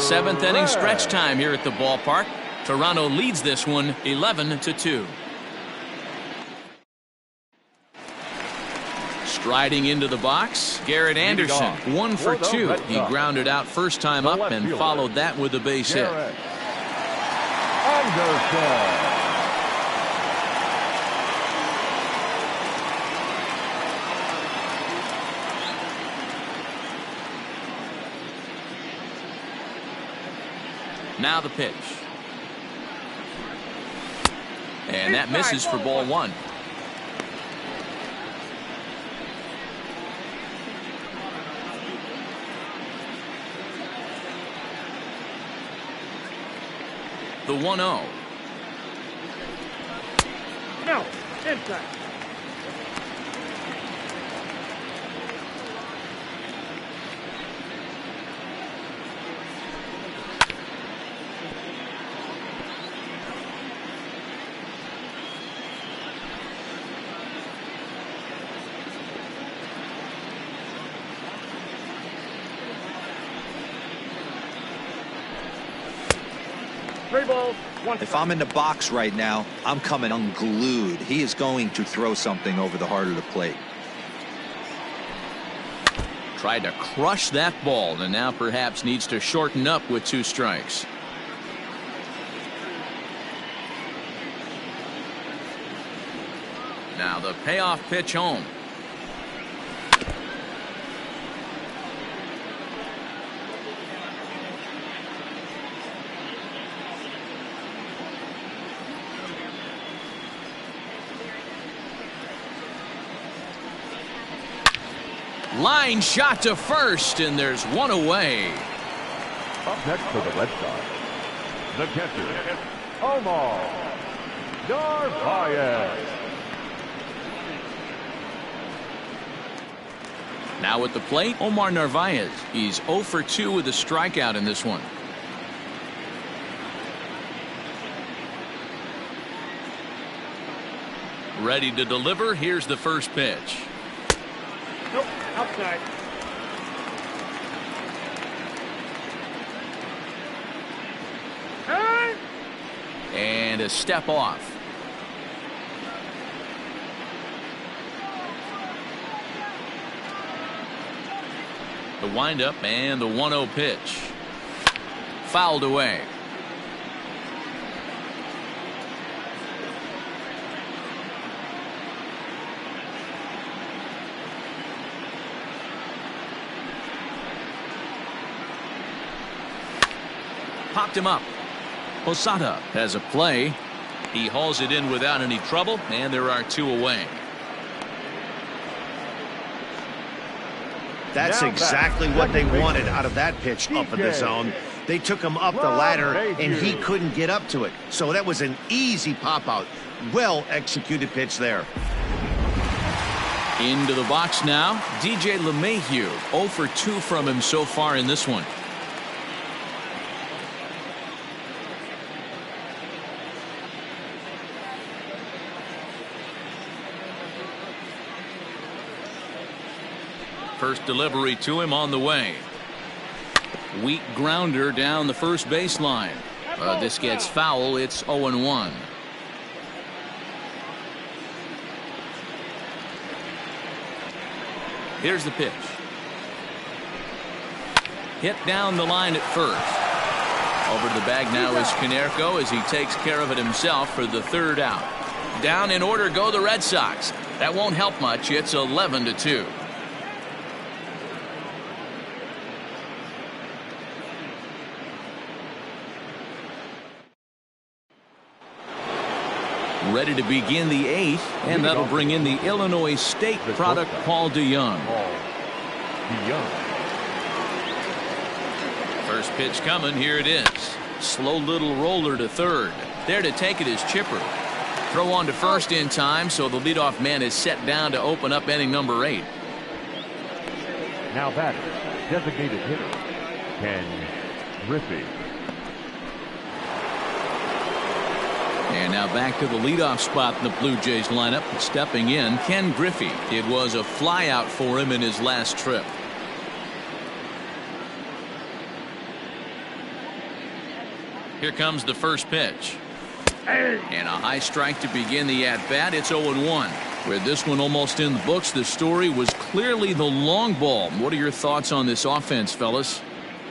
7th inning stretch time here at the ballpark. Toronto leads this one 11-2. Striding into the box, Garrett Anderson, 1 for 2. He grounded out first time up and followed that with a base hit. Anderson. Now the pitch. And that misses for ball 1. The 1-0. No, inside. If I'm in the box right now, I'm coming unglued. He is going to throw something over the heart of the plate. Tried to crush that ball, and now perhaps needs to shorten up with 2 strikes. Now the payoff pitch home. Line shot to first, and there's one away. Up next for the Red Sox, the catcher, Omar Narvaez. Now at the plate, Omar Narvaez. He's 0 for 2 with a strikeout in this one. Ready to deliver. Here's the first pitch. Nope, outside. And a step off. The windup and the 1-0 pitch. Fouled away. Popped him up. Posada has a play. He hauls it in without any trouble, and there are 2 away. That's exactly what they wanted out of that pitch up in the zone. They took him up the ladder, and he couldn't get up to it. So that was an easy pop-out. Well-executed pitch there. Into the box now, DJ LeMahieu. 0 for 2 from him so far in this one. First delivery to him on the way. Weak grounder down the first baseline. This gets foul. It's 0-1. Here's the pitch. Hit down the line at first. Over to the bag now is Konerko as he takes care of it himself for the third out. Down in order go the Red Sox. That won't help much. It's 11-2. Ready to begin the 8th, and that'll bring in the Illinois State product, Paul DeYoung. First pitch coming. Here it is. Slow little roller to third. There to take it is Chipper. Throw on to first in time, so the leadoff man is set down to open up inning number 8. Now batter, designated hitter, Ken Griffey. And now back to the leadoff spot in the Blue Jays lineup. Stepping in, Ken Griffey. It was a flyout for him in his last trip. Here comes the first pitch. And a high strike to begin the at-bat. It's 0-1. With this one almost in the books, the story was clearly the long ball. What are your thoughts on this offense, fellas?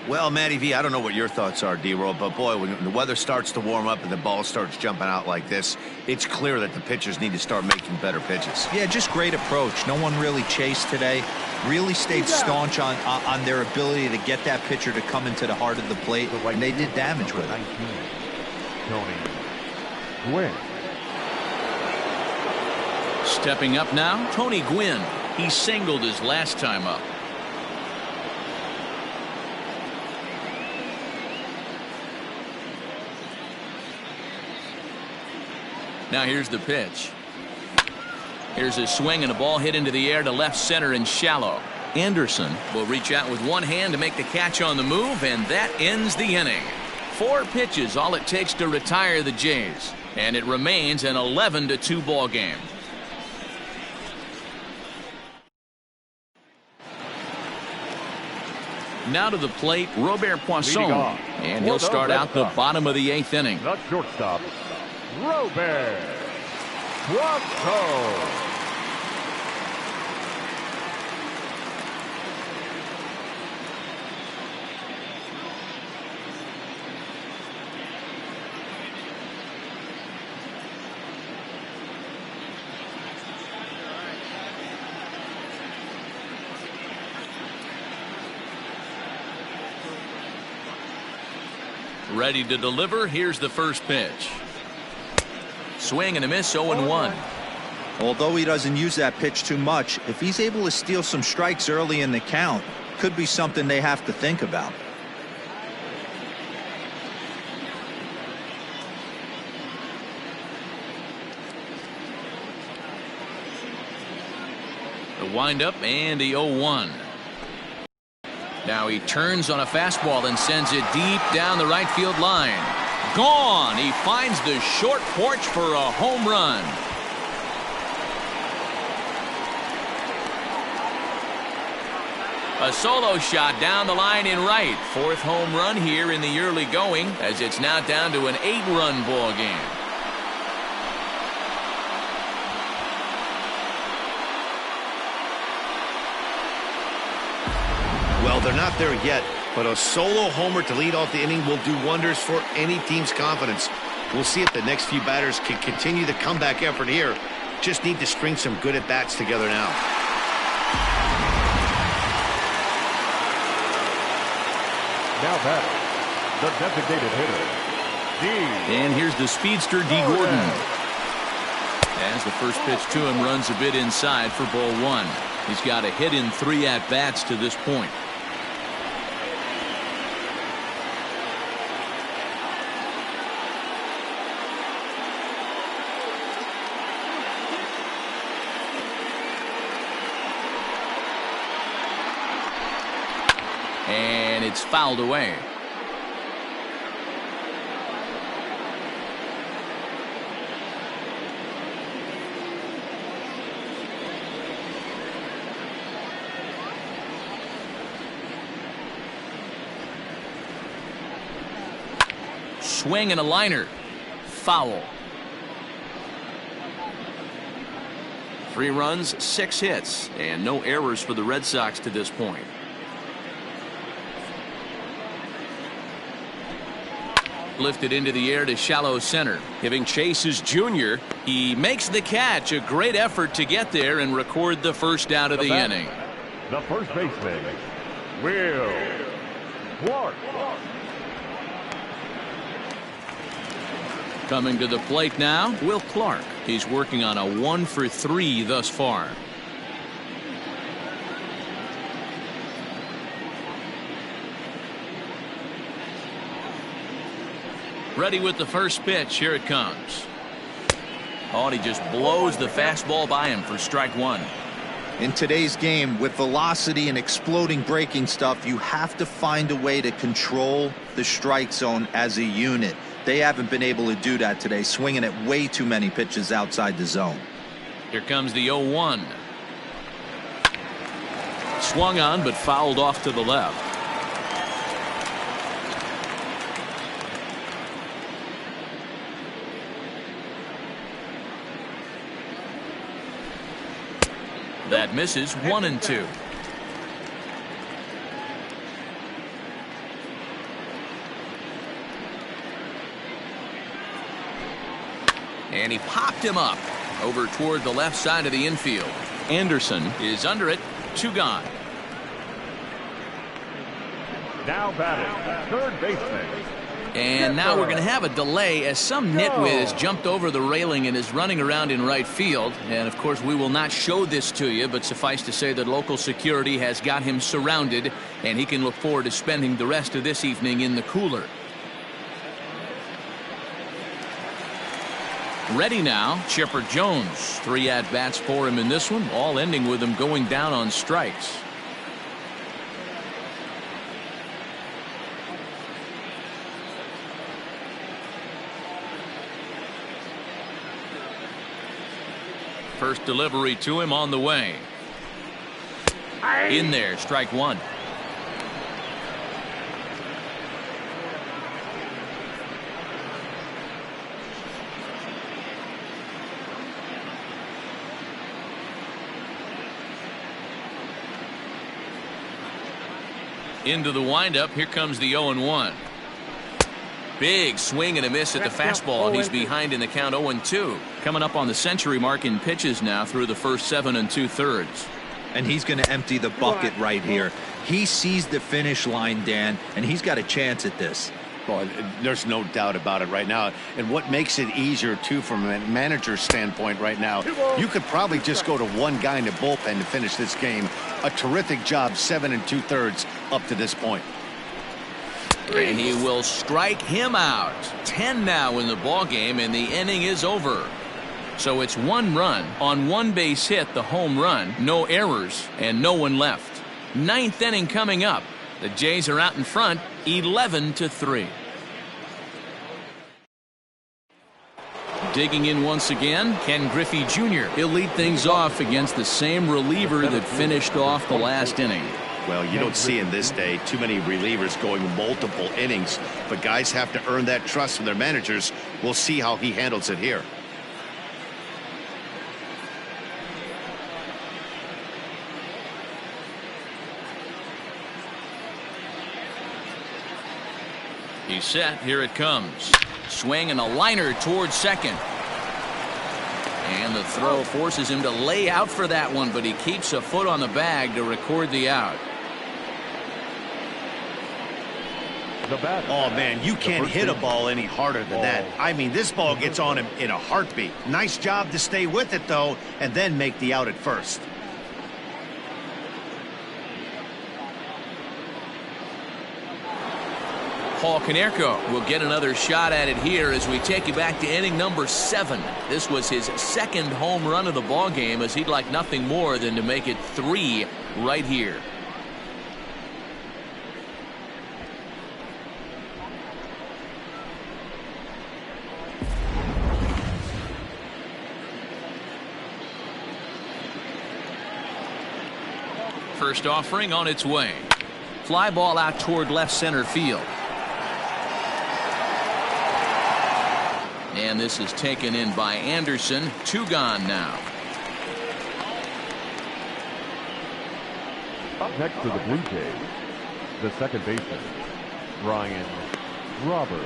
Well, Matty V, I don't know what your thoughts are, D-Roll, but boy, when the weather starts to warm up and the ball starts jumping out like this, it's clear that the pitchers need to start making better pitches. Yeah, just great approach. No one really chased today. Really stayed staunch on their ability to get that pitcher to come into the heart of the plate, and they did damage with it. Tony Gwynn. Stepping up now, Tony Gwynn. He singled his last time up. Now here's the pitch. Here's a swing and a ball hit into the air to left center and shallow. Anderson will reach out with one hand to make the catch on the move, and that ends the inning. 4 pitches, all it takes to retire the Jays, and it remains an 11-2 ball game. Now to the plate, Robert Poisson, and he'll start out the bottom of the 8th inning. The shortstop, Robert Poisson. Ready to deliver. Here's the first pitch. Swing and a miss, 0-1. Although he doesn't use that pitch too much, if he's able to steal some strikes early in the count, could be something they have to think about. The windup and the 0-1. Now he turns on a fastball and sends it deep down the right field line. Gone. He finds the short porch for a home run. A solo shot down the line in right. 4th home run here in the early going, as it's now down to an 8-run ball game. Well, they're not there yet, but a solo homer to lead off the inning will do wonders for any team's confidence. We'll see if the next few batters can continue the comeback effort here. Just need to string some good at-bats together now. Now batter, the designated hitter, D. And here's the speedster, D. Gordon. As the first pitch to him runs a bit inside for ball 1. He's got a hit in 3 at-bats to this point. And it's fouled away. Swing and a liner. Foul. 3 runs, 6 hits, and no errors for the Red Sox to this point. Lifted into the air to shallow center. Giving chase is Junior. He makes the catch. A great effort to get there and record the first out of the inning. The first baseman, Will Clark. Coming to the plate now, Will Clark. He's working on a 1-for-3 thus far. Ready with the first pitch. Here it comes. Oh, and he just blows the fastball by him for strike one. In today's game, with velocity and exploding breaking stuff, you have to find a way to control the strike zone as a unit. They haven't been able to do that today, swinging at way too many pitches outside the zone. Here comes the 0-1. Swung on, but fouled off to the left. That misses. 1-2. And he popped him up over toward the left side of the infield. Anderson is under it. 2 gone. Now batting, third baseman. And now we're going to have a delay as some nitwit has jumped over the railing and is running around in right field. And of course we will not show this to you, but suffice to say that local security has got him surrounded and he can look forward to spending the rest of this evening in the cooler. Ready now, Chipper Jones. 3 at-bats for him in this one, all ending with him going down on strikes. First delivery to him on the way. In there, strike one. Into the windup. Here comes the 0-1. Big swing and a miss at the fastball. He's behind in the count 0-2. Coming up on the century mark in pitches now through the first 7 2/3. And he's going to empty the bucket right here. He sees the finish line, Dan, and he's got a chance at this. Well, there's no doubt about it right now. And what makes it easier, too, from a manager's standpoint right now, you could probably just go to one guy in the bullpen to finish this game. A terrific job, 7 2/3 up to this point. And he will strike him out. 10 now in the ball game, and the inning is over. So it's 1 run on 1 base hit, the home run, no errors, and no one left. 9th inning coming up. The Jays are out in front, 11-3. Digging in once again, Ken Griffey Jr. He'll lead things off against the same reliever that finished off the last inning. Well, you don't see in this day too many relievers going multiple innings, but guys have to earn that trust from their managers. We'll see how he handles it here. He's set. Here it comes. Swing and a liner towards second. And the throw forces him to lay out for that one, but he keeps a foot on the bag to record the out. Oh, man, you can't hit a ball any harder than that. I mean, this ball gets on him in a heartbeat. Nice job to stay with it, though, and then make the out at first. Paul Konerko will get another shot at it here as we take you back to inning number 7. This was his 2nd home run of the ball game, as he'd like nothing more than to make it 3 right here. First offering on its way. Fly ball out toward left center field. And this is taken in by Anderson. 2 gone now. Up next for the Blue Jays, the second baseman, Ryan Roberts.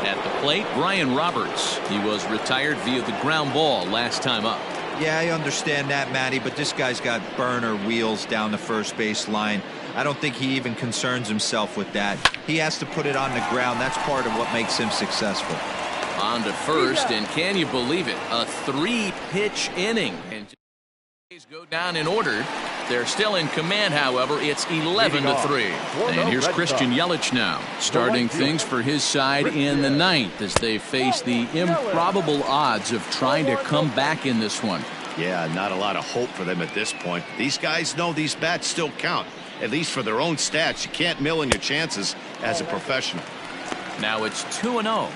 At the plate, Brian Roberts. He was retired via the ground ball last time up. Yeah, I understand that, Matty, but this guy's got burner wheels down the first base line. I don't think he even concerns himself with that. He has to put it on the ground. That's part of what makes him successful. On to first, and can you believe it? A 3-pitch inning. And go down in order. They're still in command, however. It's 11-3. And here's Christian Yelich now, starting things for his side in the ninth as they face the improbable odds of trying to come back in this one. Yeah, not a lot of hope for them at this point. These guys know these bats still count, at least for their own stats. You can't mill in your chances as a professional. Now it's 2-0.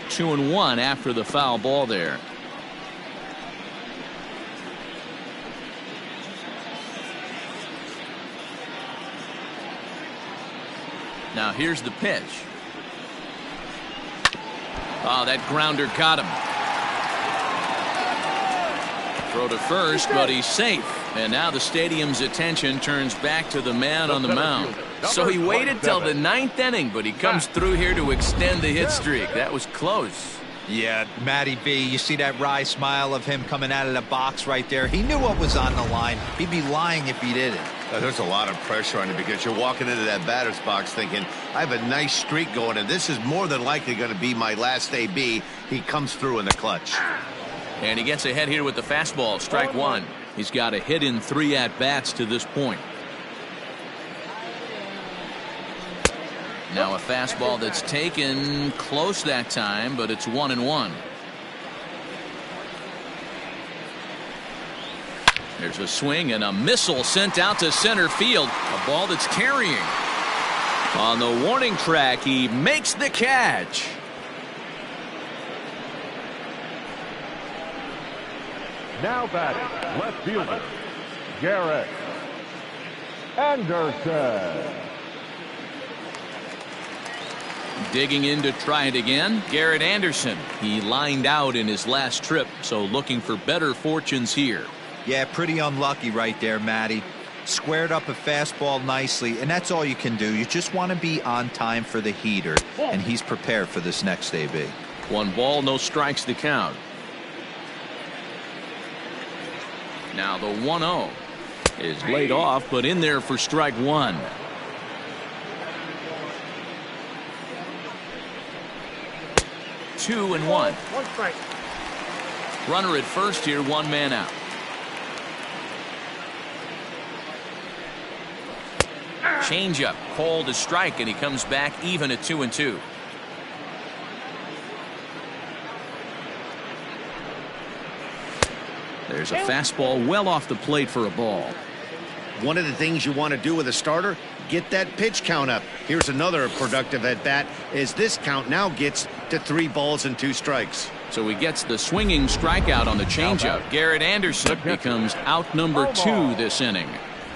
Two and one after the foul ball there. Now here's the pitch. Oh, that grounder got him. Throw to first, but he's safe. And now the stadium's attention turns back to the man on the mound. So he waited till the ninth inning, but he comes through here to extend the hit streak. That was close. Yeah, Matty B, you see that wry smile of him coming out of the box right there. He knew what was on the line. He'd be lying if he didn't. There's a lot of pressure on you because you're walking into that batter's box thinking, I have a nice streak going, and this is more than likely going to be my last AB. He comes through in the clutch. And he gets ahead here with the fastball, strike one. He's got a hit in 3 at-bats to this point. Now a fastball that's taken close that time, but it's 1-1. There's a swing and a missile sent out to center field. A ball that's carrying. On the warning track, he makes the catch. Now batting, left fielder, Garrett Anderson. Digging in to try it again, Garrett Anderson. He lined out in his last trip, so looking for better fortunes here. Yeah, pretty unlucky right there, Matty. Squared up a fastball nicely, and that's all you can do. You just want to be on time for the heater, and he's prepared for this next AB. 1 ball, no strikes to count. Now the 1-0 is laid off, but in there for strike one. Two and one. One strike. Runner at first here, 1 man out. Changeup called a strike, and he comes back even at 2-2. There's a fastball well off the plate for a ball. One of the things you want to do with a starter, get that pitch count up. Here's another productive at bat as this count now gets to 3 balls and 2 strikes. So he gets the swinging strikeout on the changeup. Garrett Anderson becomes out number 2 this inning.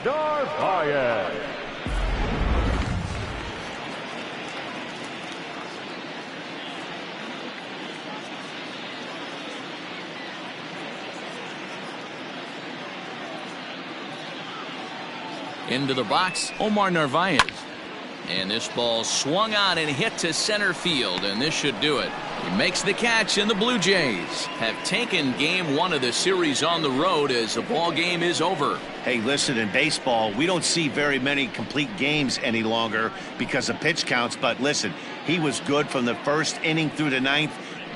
Narvaez. Into the box, Omar Narvaez. And this ball swung on and hit to center field, and this should do it. He makes the catch, and the Blue Jays have taken game 1 of the series on the road as the ball game is over. Hey, listen, in baseball, we don't see very many complete games any longer because of pitch counts, but listen, he was good from the first inning through the 9th.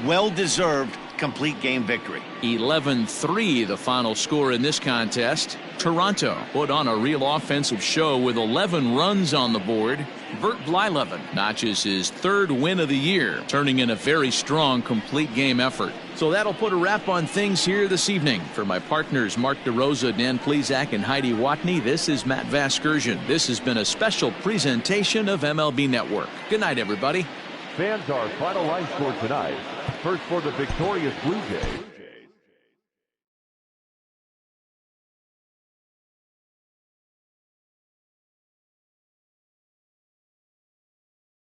Well-deserved complete game victory. 11-3 the final score in this contest. Toronto put on a real offensive show with 11 runs on the board. Bert Blyleven notches his 3rd win of the year, turning in a very strong complete game effort. So that'll put a wrap on things here this evening. For my partners Mark DeRosa, Dan Plesac, and Heidi Watney, this is Matt Vasgersian. This has been a special presentation of MLB Network. Good night, everybody. Fans, our final line score tonight. First for the victorious Blue Jays.